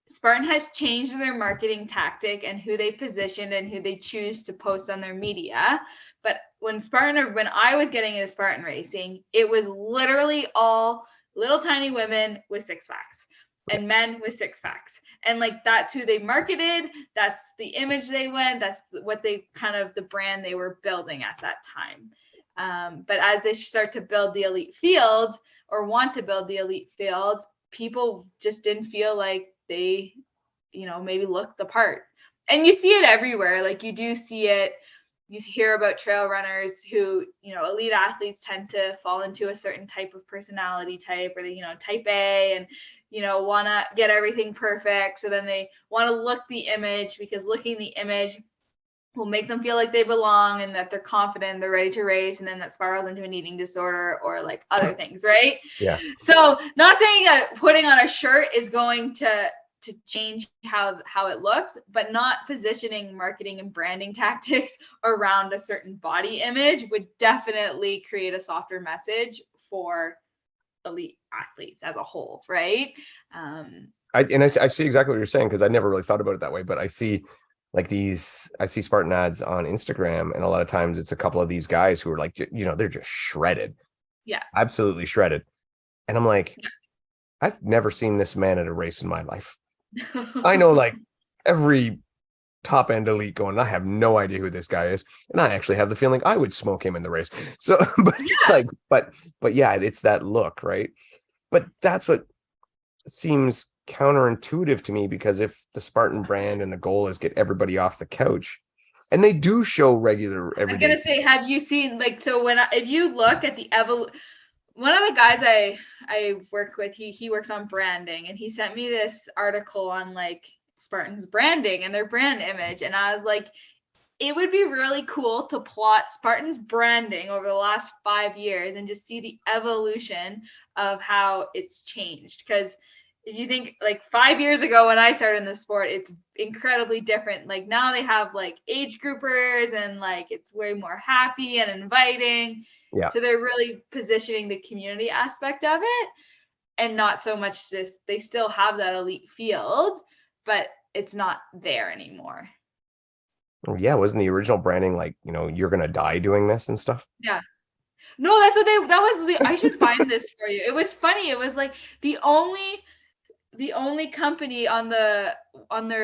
Spartan has changed their marketing tactic and who they position and who they choose to post on their media. But when I was getting into Spartan racing, it was literally all little tiny women with six packs and men with six packs. And like, that's who they marketed. That's the image they went. That's what they kind of the brand they were building at that time. But as they start to build the elite field or want to build the elite field, people just didn't feel like they, maybe looked the part. And you see it everywhere. Like, you do see it. You hear about trail runners who, elite athletes tend to fall into a certain type of personality type, or they, type A, and, want to get everything perfect. So then they want to look the image, because looking the image will make them feel like they belong and that they're confident, they're ready to race. And then that spirals into an eating disorder or like other things, right? Yeah. So not saying that putting on a shirt is going to change how it looks, but not positioning marketing and branding tactics around a certain body image would definitely create a softer message for elite athletes as a whole, right? I see exactly what you're saying, because I never really thought about it that way, but I see Spartan ads on Instagram, and a lot of times it's a couple of these guys who are like, they're just shredded. Yeah. Absolutely shredded. And I'm like, I've never seen this man at a race in my life. I know like every top end elite going, I have no idea who this guy is. And I actually have the feeling I would smoke him in the race. So, but it's like, but yeah, it's that look, right? But that's what seems counterintuitive to me, because if the Spartan brand and the goal is get everybody off the couch, and they do show regular every I was going to say, have you seen, like, so if you look at the one of the guys I work with, he works on branding, and he sent me this article on like Spartan's branding and their brand image. And I was like, it would be really cool to plot Spartan's branding over the last 5 years and just see the evolution of how it's changed. Because if you think like 5 years ago when I started in the sport, it's incredibly different. Like, now they have like age groupers, and like it's way more happy and inviting. Yeah. So they're really positioning the community aspect of it, and not so much this. They still have that elite field, but it's not there anymore. Yeah, wasn't the original branding like, you're gonna die doing this and stuff? Yeah. No, that's what I should find this for you. It was funny. It was like the only company on their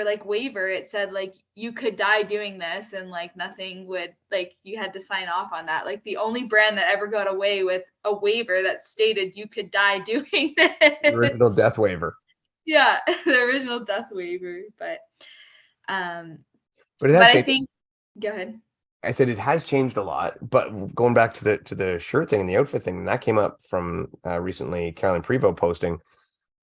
like waiver, it said like you could die doing this, and like nothing would, like, you had to sign off on that. Like, the only brand that ever got away with a waiver that stated you could die doing this. The original death waiver. Yeah, the original death waiver. But it has I think, go ahead. I said it has changed a lot, but going back to the shirt thing and the outfit thing, that came up from recently Caroline Prevost posting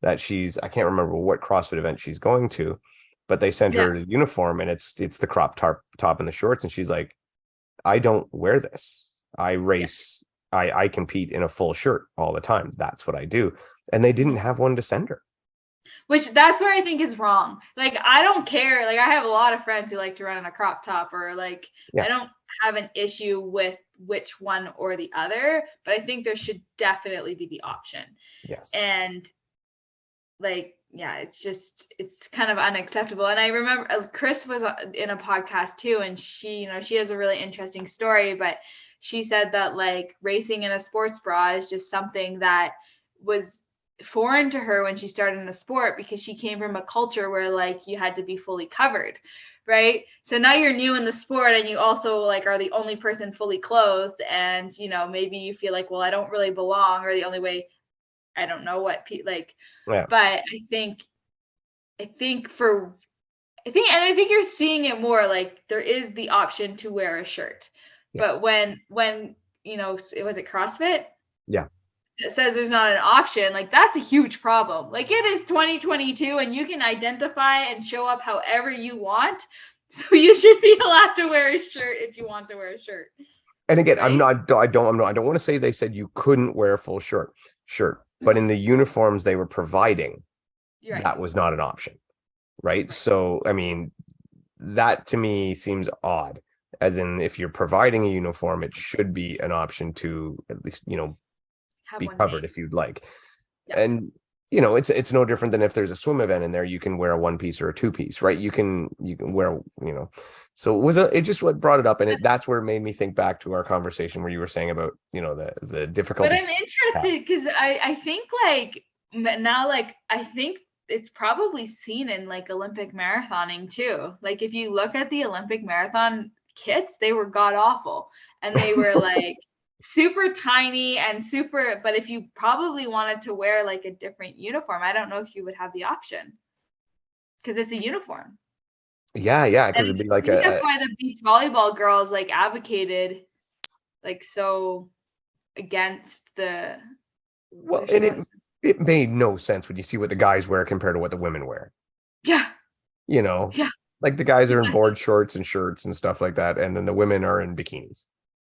that I can't remember what CrossFit event she's going to, but they sent her a uniform, and it's the crop top and the shorts. And she's like, I don't wear this. I race. Yeah. I compete in a full shirt all the time. That's what I do. And they didn't have one to send her. Which, that's where I think is wrong. Like, I don't care. Like, I have a lot of friends who like to run in a crop top, or like, I don't have an issue with which one or the other, but I think there should definitely be the option. Yes. And like, yeah, it's kind of unacceptable. And I remember Chris was in a podcast too, and she has a really interesting story, but she said that like racing in a sports bra is just something that was foreign to her when she started in the sport, because she came from a culture where like you had to be fully covered, right? So now you're new in the sport, and you also like are the only person fully clothed, and maybe you feel like, well, I don't really belong, or the only way, I don't know what but I think you're seeing it more like there is the option to wear a shirt. Yes. But when was it CrossFit? Yeah. It says there's not an option, like that's a huge problem. Like, it is 2022, and you can identify and show up however you want. So you should be allowed to wear a shirt if you want to wear a shirt. And again, right? I don't want to say they said you couldn't wear a full shirt, but in the uniforms they were providing, right, that was not an option. Right. So, I mean, that to me seems odd, as in, if you're providing a uniform, it should be an option to at least, be covered if you'd like. Yeah. And it's no different than if there's a swim event in there, you can wear a one piece or a two piece, right? You can wear, so it just what brought it up, and that's where it made me think back to our conversation where you were saying about, the But difficulties. I'm interested because I think like now, like I think it's probably seen in like Olympic marathoning too. Like if you look at the Olympic marathon kits, they were god awful, and they were like super tiny and super. But if you probably wanted to wear like a different uniform, I don't know if you would have the option because it's a uniform. Yeah, because And it'd be I like think that's why the beach volleyball girls like advocated like so against well, the and shorts. it made no sense when you see what the guys wear compared to what the women wear. Yeah, You know, yeah, like the guys are in exactly. board shorts and shirts and stuff like that, and then the women are in bikinis,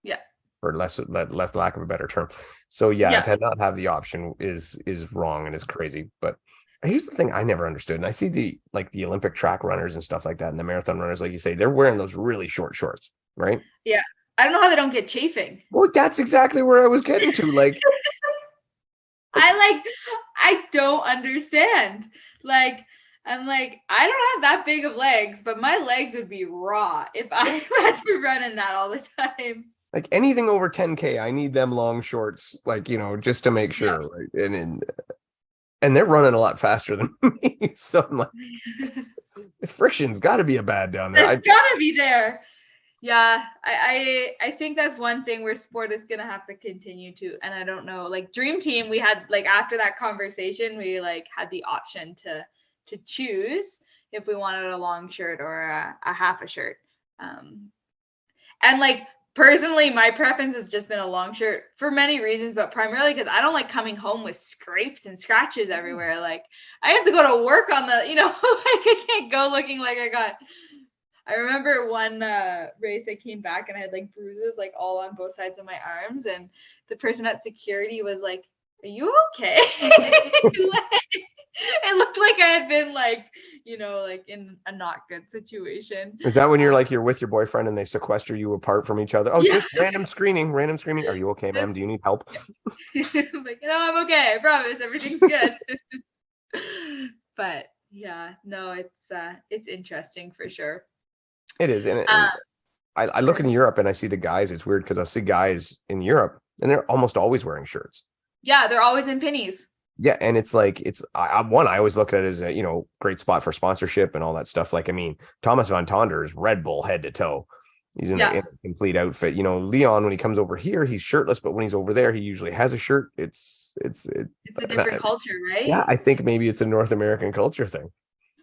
Yeah, or less lack of a better term. So yeah, yeah. to not have the option is wrong and is crazy. But here's the thing I never understood, and I see the Olympic track runners and stuff like that, and the marathon runners, like you say, they're wearing those really short shorts, right? Yeah. I don't know how they don't get chafing. Well, that's exactly where I was getting to. Like I don't understand. Like, I'm like, I don't have that big of legs, but my legs would be raw if I had to run in that all the time. like anything over 10K, I need them long shorts, like, just to make Yeah. sure, right? And they're running a lot faster than me. So I'm like, the friction's got to be a bad down there. That's gotta be there. Yeah, I think that's one thing where sport is gonna have to continue to, and I don't know. Like Dream Team, we had like after that conversation, we like had the option to choose if we wanted a long shirt or a half a shirt. And like personally, my preference has just been a long shirt for many reasons, but primarily because I don't like coming home with scrapes and scratches everywhere. Like I have to go to work on the, like I can't go looking like I got. I remember one race I came back and I had like bruises like all on both sides of my arms, and the person at security was like, "Are you okay?" It looked like I had been like, like in a not good situation. Is that when you're with your boyfriend and they sequester you apart from each other? Oh, Yeah, just random screening, random screening. Are you okay, ma'am? just Do you need help? like, no, I'm okay. I promise, everything's good. But yeah, no, it's interesting for sure. It is. And Um, I look in Europe and I see the guys. It's weird because I see guys in Europe and they're almost always wearing shirts. yeah, they're always in pennies. Yeah, and it's like I always look at it as a great spot for sponsorship and all that stuff. Like, I mean, Thomas Van Tonder is Red Bull head to toe. He's in Yeah, a complete outfit. Leon, when he comes over here, he's shirtless, but when he's over there, he usually has a shirt. it's a different culture, right? Yeah, I think maybe it's a North American culture thing.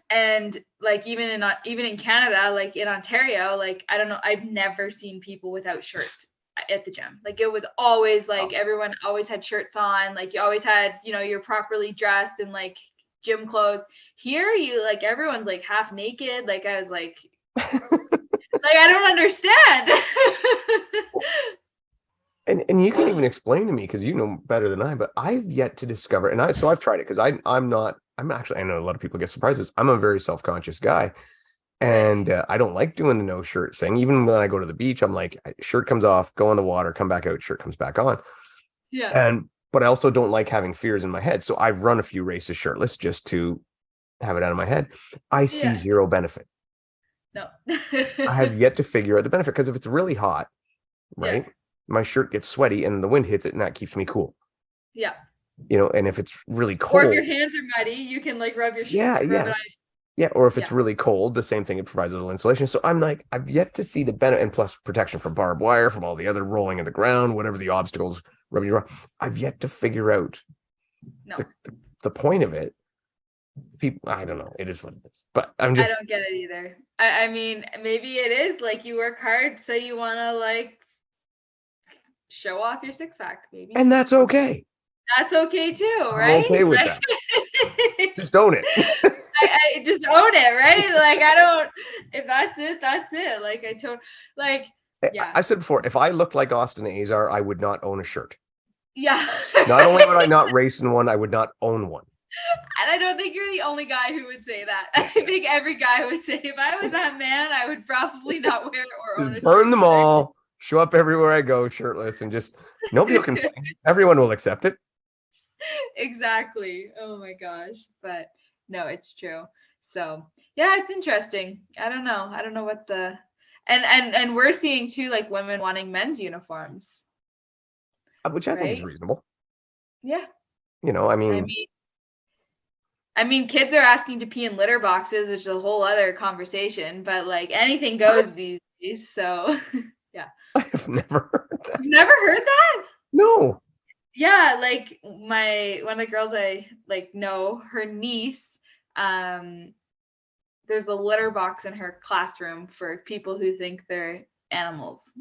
And like even in Canada, like in Ontario, like I don't know, I've never seen people without shirts at the gym. Like it was always like everyone always had shirts on, like you always had, you're properly dressed in like gym clothes. Here you like everyone's like half naked. Like I was like I don't understand. And you can even explain to me because you know better than I, but I've yet to discover, and I've tried it because I'm actually, I know a lot of people get surprises. I'm a very self-conscious guy, and I don't like doing the no shirt thing. Even when I go to the beach, I'm like, shirt comes off, go in the water, come back out, shirt comes back on. Yeah. But I also don't like having fears in my head. So I've run a few races shirtless just to have it out of my head. I see zero benefit. No. I have yet to figure out the benefit because if it's really hot, right? Yeah. My shirt gets sweaty and the wind hits it and that keeps me cool. Yeah. And if it's really cold, or if your hands are muddy, you can like rub your yeah, rub yeah. it on. Yeah, or if it's really cold, the same thing, it provides a little insulation. So I'm like, I've yet to see the benefit, and plus protection from barbed wire, from all the other rolling in the ground, whatever the obstacles rubbing you wrong. I've yet to figure out the point of it. People, I don't know. It is what it is. But I don't get it either. I mean, maybe it is like you work hard, so you want to like show off your six pack, maybe. And that's okay. That's okay too, right? I'm okay with that. Just own it. I just own it, right? Like I don't. If that's it, that's it. Like I told, like yeah. I said before, if I looked like Austin Azar, I would not own a shirt. Yeah. Not only would I not race in one, I would not own one. And I don't think you're the only guy who would say that. I think every guy would say, if I was that man, I would probably not wear or own a shirt. Burn them all, show up everywhere I go shirtless, and just nobody will complain. Everyone will accept it. Exactly. Oh my gosh. But no, it's true. So yeah, it's interesting. I don't know what the and we're seeing too like women wanting men's uniforms, Which I think is right? reasonable. Yeah. You know, I I mean, mean I mean kids are asking to pee in litter boxes, which is a whole other conversation, but like anything goes what? these days. So yeah. I have never heard that. You've never heard that? No. Yeah, like one of the girls I like know, her niece, um, there's a litter box in her classroom for people who think they're animals.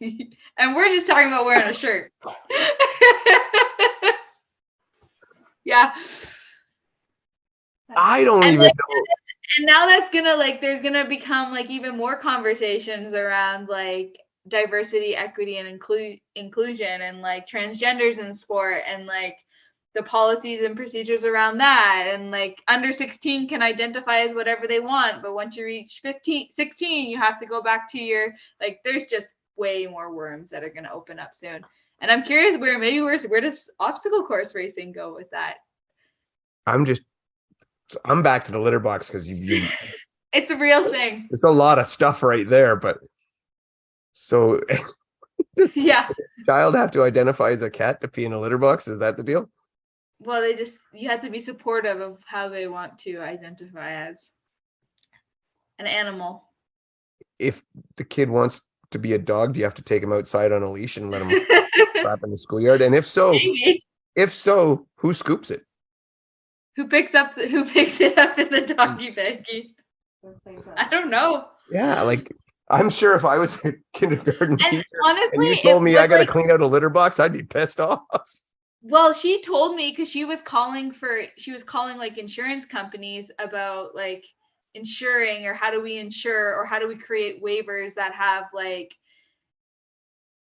And we're just talking about wearing a shirt. Yeah. I don't And even like know. and now that's gonna like there's gonna become like even more conversations around like diversity, equity, and inclusion and like transgenders in sport and like the policies and procedures around that and like under 16 can identify as whatever they want, but once you reach 16 you have to go back to your like there's just way more worms that are going to open up soon. And I'm curious where does obstacle course racing go with that? I'm just I'm back to the litter box because you It's a real thing. there's a lot of stuff right there, but so does the Yeah. child have to identify as a cat to pee in a litter box? Is that the deal? Well, you have to be supportive of how they want to identify as an animal. If the kid wants to be a dog, do you have to take him outside on a leash and let him crap in the schoolyard? And Maybe. if so, who scoops it? Who picks it up in the doggy baggie? I don't know. Yeah, like I'm sure if I was a kindergarten And teacher and honestly, you it told me I was got to like, clean out a litter box, I'd be pissed off. well, she told me because she was calling like insurance companies about like insuring or how do we insure or how do we create waivers that have like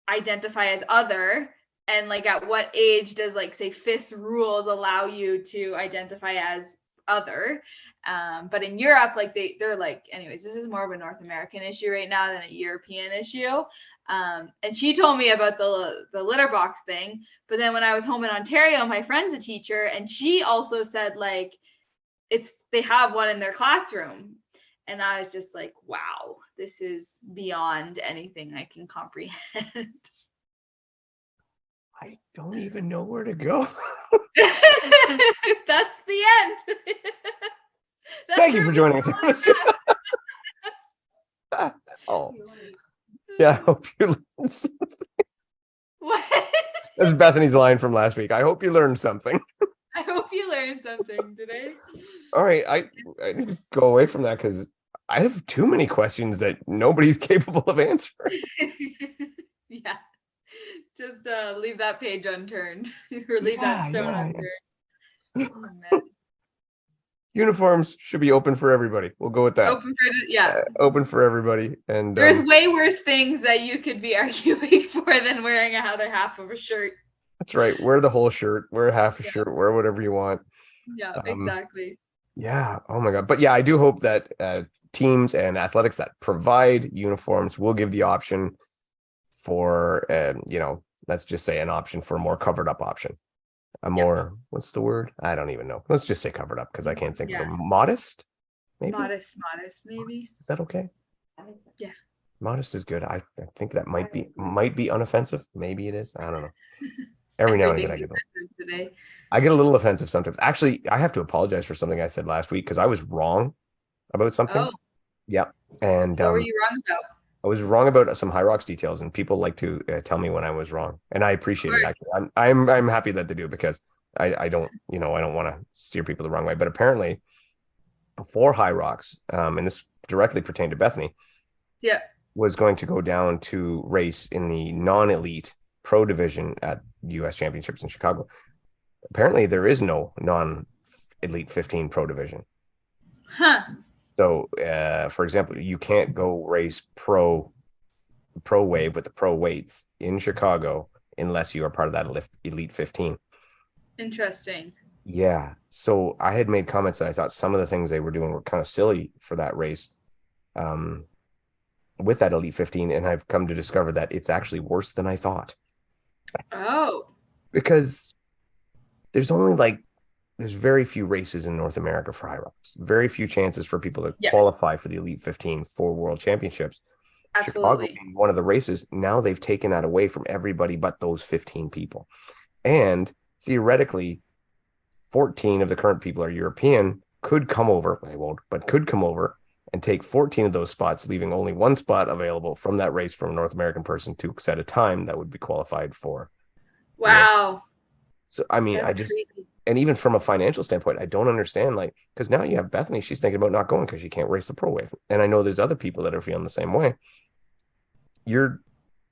identify as other and like at what age does like say FIS rules allow you to identify as other. But in Europe like they're like anyways this is more of a North American issue right now than a European issue. And she told me about the litter box thing, but then when I was home in Ontario my friend's a teacher and she also said like they have one in their classroom. And I was just like, wow, this is beyond anything I can comprehend. I don't even know where to go. That's the end. Thank you for joining us. Oh, yeah. I hope you learned something. What? That's Bethany's line from last week. I hope you learned something. I hope you learned something today. All right, I need to go away from that because I have too many questions that nobody's capable of answering. Yeah. Just leave that page unturned or leave that stone unturned. Oh, man. Uniforms should be open for everybody. We'll go with that. Yeah. Open for everybody. And There's way worse things that you could be arguing for than wearing another half of a shirt. that's right. Wear the whole shirt, wear half a shirt, wear whatever you want. Yeah, exactly. Yeah. Oh my God. But yeah, I do hope that teams and athletics that provide uniforms will give the option for, let's just say an option for a more covered up option. A more, what's the word? I don't even know. Let's just say covered up because I can't think of a modest. Maybe modest, maybe. Is that okay? Yeah. Modest is good. I think that might be unoffensive. Maybe it is. I don't know. Every now and again, I get a little offensive sometimes. Actually, I have to apologize for something I said last week because I was wrong about something. Oh. Yep. And what were you wrong about? I was wrong about some High Rocks details, and people like to tell me when I was wrong, and I appreciate it. Actually, I'm happy that they do because I don't I don't want to steer people the wrong way. But apparently, for High Rocks, and this directly pertained to Bethany, yeah, was going to go down to race in the non-elite pro division at U.S. Championships in Chicago. Apparently, there is no non-elite 15 pro division. Huh. So, for example, you can't go race pro wave with the pro weights in Chicago unless you are part of that elite 15. Interesting. Yeah. So I had made comments that I thought some of the things they were doing were kind of silly for that race with that elite 15. And I've come to discover that it's actually worse than I thought. Oh. because there's only like there's very few races in North America for high rocks. Very few chances for people to Yes, qualify for the Elite 15 for World Championships. Chicago absolutely. being one of the races, now they've taken that away from everybody but those 15 people. And theoretically, 14 of the current people are European, could come over, they won't, but could come over and take 14 of those spots, leaving only one spot available from that race from a North American person to set a time that would be qualified for the World. Wow, So, I mean, that's crazy. and even from a financial standpoint, I don't understand, like, because now you have Bethany, she's thinking about not going because she can't race the pro wave. And I know there's other people that are feeling the same way. You're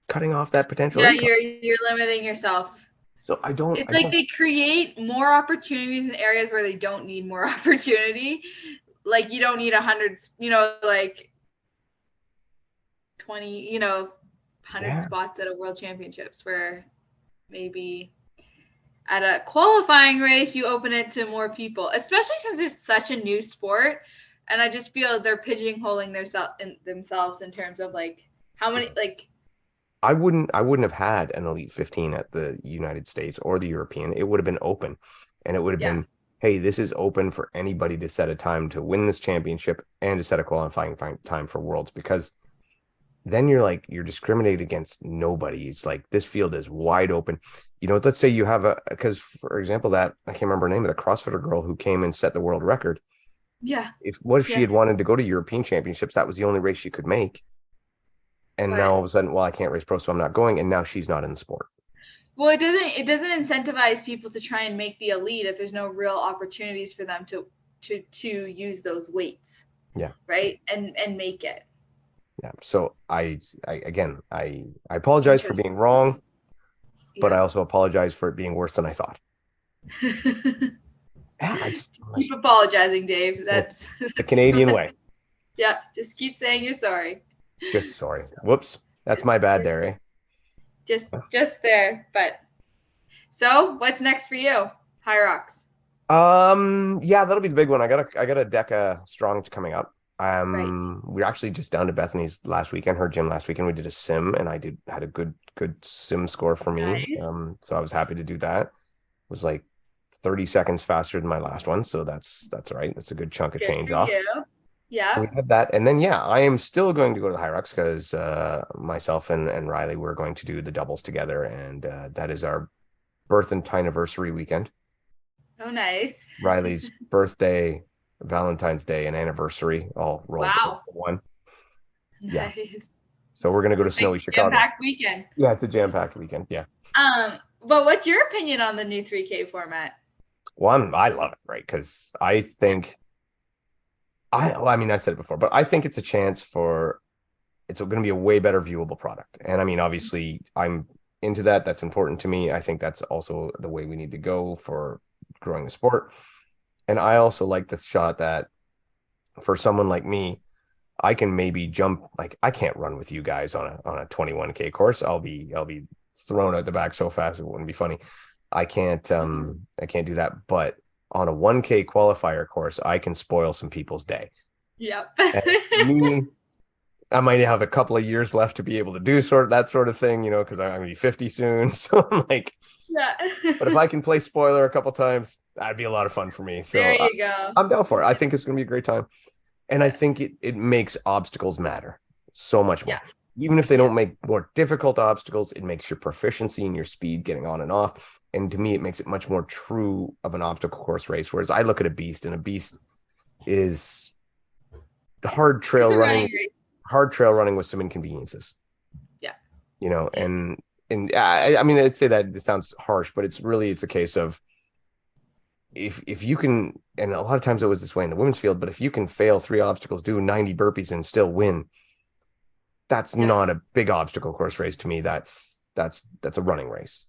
cutting off that potential Yeah, income. you're limiting yourself. So It's I like don't, they create more opportunities in areas where they don't need more opportunity. Like you don't need 100, like 20, 100 yeah, spots at a world championships where maybe at a qualifying race you open it to more people, especially since it's such a new sport. And I just feel they're pigeonholing themselves in terms of like how many like I wouldn't have had an Elite 15 at the United States or the European. It would have been open and it would have yeah. been, hey, this is open for anybody to set a time to win this championship and to set a qualifying time for Worlds, because then you're like you're discriminated against nobody. It's like this field is wide open. Let's say you have because for example, that I can't remember the name of the CrossFitter girl who came and set the world record. Yeah. What if she Yeah. had wanted to go to European Championships? That was the only race she could make. And now But all of a sudden, well, I can't race pro, so I'm not going. And now she's not in the sport. well, it doesn't incentivize people to try and make the elite if there's no real opportunities for them to use those weights, Yeah. right? And make it. Yeah. So I apologize for being Interesting. wrong, but I Yeah. also apologize for it being worse than I thought. Yeah, I just like Keep apologizing, Dave. That's the that's Canadian way. yeah. Just keep saying you're sorry. Just sorry. Whoops. That's my bad Just there, eh? just there. But so what's next for you? High rocks. Yeah, that'll be the big one. I got a DECA strong coming up. Right. We were actually just down to Bethany's last weekend, her gym last weekend. We did a sim and I had a good sim score for me. Nice. So I was happy to do that. It was like 30 seconds faster than my last one. So that's all right. That's a good chunk of Good change for off. you. So we Yeah. had that. And then yeah, I am still going to go to the High Rocks because myself and Riley we're going to do the doubles together. And that is our birth and anniversary weekend. Oh, nice. Riley's birthday, Valentine's Day, and anniversary all rolled into Wow. one. Yeah. Nice. So we're gonna go to Big snowy Chicago. jam-packed weekend. Yeah, it's a jam-packed weekend. Yeah. But what's your opinion on the new 3K format? Well, I love it, right? Because I Yeah. think I mean I said it before, but I think it's a chance for it's going to be a way better viewable product. And I mean, obviously, I'm into that. That's important to me. I think that's also the way we need to go for growing the sport. And I also like the shot that for someone like me, I can maybe jump like I can't run with you guys on a 21K course. I'll be thrown out the back so fast it wouldn't be funny. I can't do that. But on a 1K qualifier course, I can spoil some people's day. Yep. And to me, I might have a couple of years left to be able to do that sort of thing, because I'm gonna be 50 soon. So I'm like, Yeah. but if I can play spoiler a couple times, that'd be a lot of fun for me. There So you go. I'm down for it. I think it's gonna be a great time. And I think it makes obstacles matter so much Yeah. more. Even if they Yeah. don't make more difficult obstacles, it makes your proficiency and your speed getting on and off. And to me, it makes it much more true of an obstacle course race. Whereas I look at a beast, and a beast is hard It's trail a running running, race. hard trail running with some inconveniences. Yeah. And I mean, I'd say that this sounds harsh, but it's a case of if you can, and a lot of times it was this way in the women's field, but if you can fail 3 obstacles, do 90 burpees and still win, that's Yeah. not a big obstacle course race to me. That's a running race.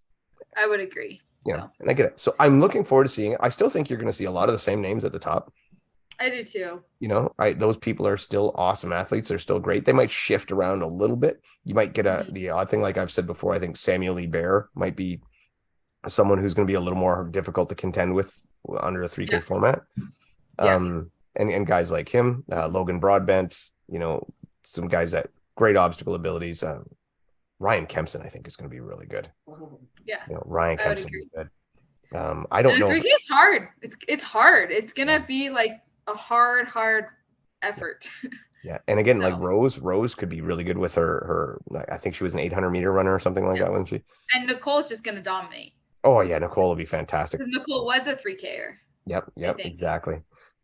I would agree. So And I get it. So I'm looking forward to seeing it. I still think you're going to see a lot of the same names at the top. I do too. Those people are still awesome athletes. They're still great. They might shift around a little bit. You might get Mhm. the odd thing, like I've said before. I think Samuel Lee Bear might be someone who's going to be a little more difficult to contend with under a 3K Yeah. format. Yeah. And guys like him, Logan Broadbent, some guys that great obstacle abilities. Ryan Kempson, I think, is going to be really good. Yeah, Ryan I would Kempson will agree. be good. I don't And know if 3K is hard. It's hard. It's yeah, gonna be like a hard effort. yeah. And again, like So, Rose could be really good with her. I think she was an 800-meter runner or something like yeah. that, wasn't she? And Nicole's just gonna dominate Oh yeah, Nicole will be fantastic. because Nicole was a 3Ker, Yep, I yep, think. exactly.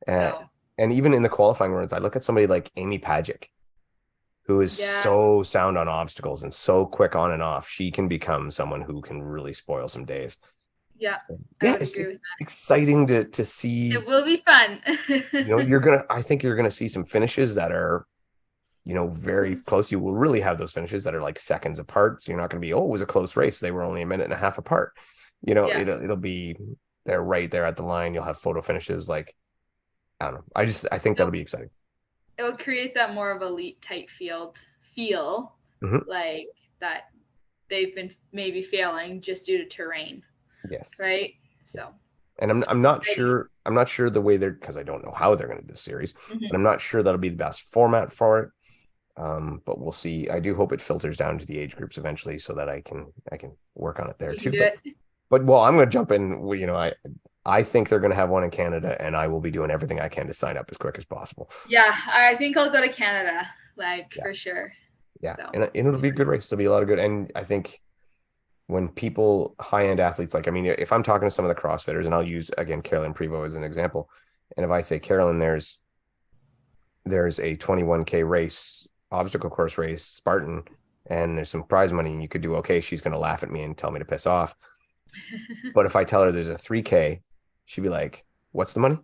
Uh, So, and even in the qualifying runs, I look at somebody like Amy Pagic, who is yeah, so sound on obstacles and so quick on and off. She can become someone who can really spoil some days. yeah, So I yeah, would it's agree just with that. exciting to see. It will be fun. I think you're gonna see some finishes that are, very close. You will really have those finishes that are like seconds apart. So you're not gonna be, oh, it was a close race. They were only a minute and a half apart. Yeah, It'll be they're right there at the line. You'll have photo finishes like I don't know. I think that'll it'll, be exciting. it'll create that more of elite type field feel, Mhm. like that they've been maybe failing just due to terrain, Yes. right? So And I'm it's not exciting. sure. I'm not sure the way they're because I don't know how they're going to do the series, but Mhm. I'm not sure that'll be the best format for it. But we'll see. I do hope it filters down to the age groups eventually, so that I can work on it there You can too. do But it. but well, I'm going to jump in. I think they're going to have one in Canada, and I will be doing everything I can to sign up as quick as possible. Yeah, I think I'll go to Canada, like Yeah, for sure. yeah, So and it'll be a good race. It'll be a lot of good, and I think when people high end athletes like I mean, if I'm talking to some of the CrossFitters, and I'll use again Carolyn Prevost as an example, and if I say Carolyn, there's a 21K race, obstacle course race, Spartan, and there's some prize money, and you could do okay. She's going to laugh at me and tell me to piss off. But if I tell her there's a 3K, she'd be like, "What's the money?"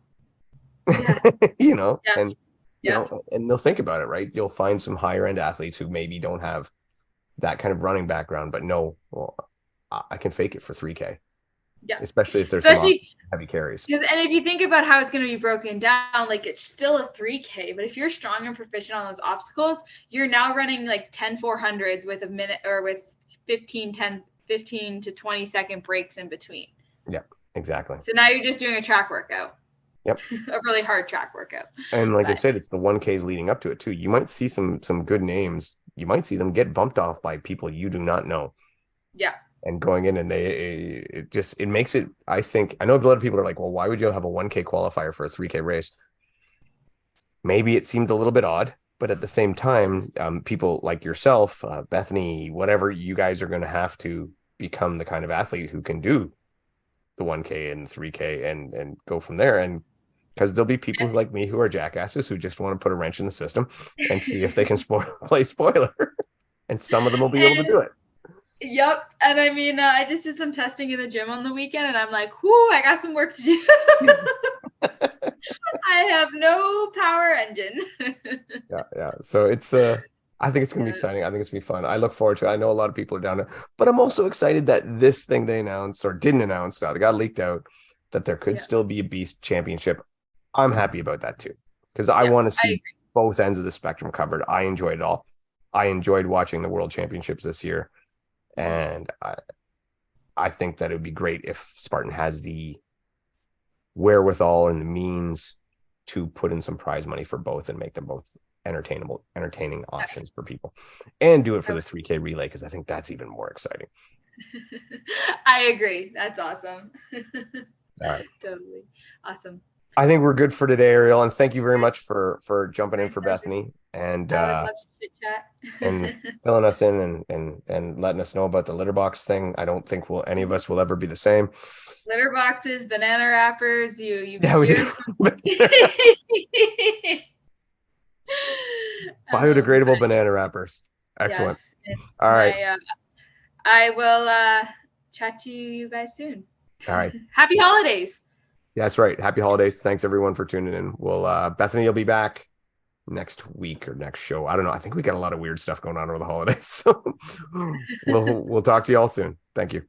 yeah, you know, yeah, and yeah, and they'll think about it, right? You'll find some higher end athletes who maybe don't have that kind of running background, but no, well, I can fake it for 3K, yeah. especially if there's some Especially heavy carries. because, and if you think about how it's going to be broken down, like it's still a 3K, but if you're strong and proficient on those obstacles, you're now running like 10 400s with a minute or with 15 to 20-second breaks in between. Yeah, exactly. So now you're just doing a track workout, Yep. a really hard track workout. And like I But said, it's the 1Ks leading up to it too. You might see some good names. You might see them get bumped off by people you do not know. yeah, And going in and it makes it, I think, I know a lot of people are like, well, why would you have a 1K qualifier for a 3K race? Maybe it seems a little bit odd, but at the same time, people like yourself, Bethany, whatever, you guys are going to have to become the kind of athlete who can do the 1K and 3K and go from there. And because there'll be people like me who are jackasses who just want to put a wrench in the system and see if they can play spoiler. And some of them will be able to and do it. yep. And I mean, I just did some testing in the gym on the weekend, and I'm like, whoo, I got some work to do. I have no power engine. Yeah, yeah. So I think it's gonna be Yeah, exciting. I think it's gonna be fun. I look forward to it. I know a lot of people are down there, but I'm also excited that this thing they announced or didn't announce, that got leaked out, that there could yeah, still be a beast championship. I'm happy about that too, because I yeah. want to I see agree. both ends of the spectrum covered. I enjoyed it all. I enjoyed watching the World Championships this year, Mhm. and I think that it would be great if Spartan has the wherewithal and the means to put in some prize money for both and make them both entertaining options for people, and do it for the 3K relay because I think that's even more exciting. I agree. That's awesome. All right. Totally awesome. I think we're good for today, Ariel, and thank you very Yeah, much for jumping in my for pleasure. Bethany and I always love to chit and chat. filling us in and letting us know about the litter box thing. I don't think any of us will ever be the same. Litter boxes, banana wrappers. Yeah, we do. You're. Biodegradable But banana wrappers. Excellent. yes, and All right. my I will chat to you guys soon. All right. Happy holidays. That's right. Happy holidays. Thanks everyone for tuning in. We'll Bethany will be back next week or next show. I don't know. I think we got a lot of weird stuff going on over the holidays. So we'll talk to you all soon. Thank you.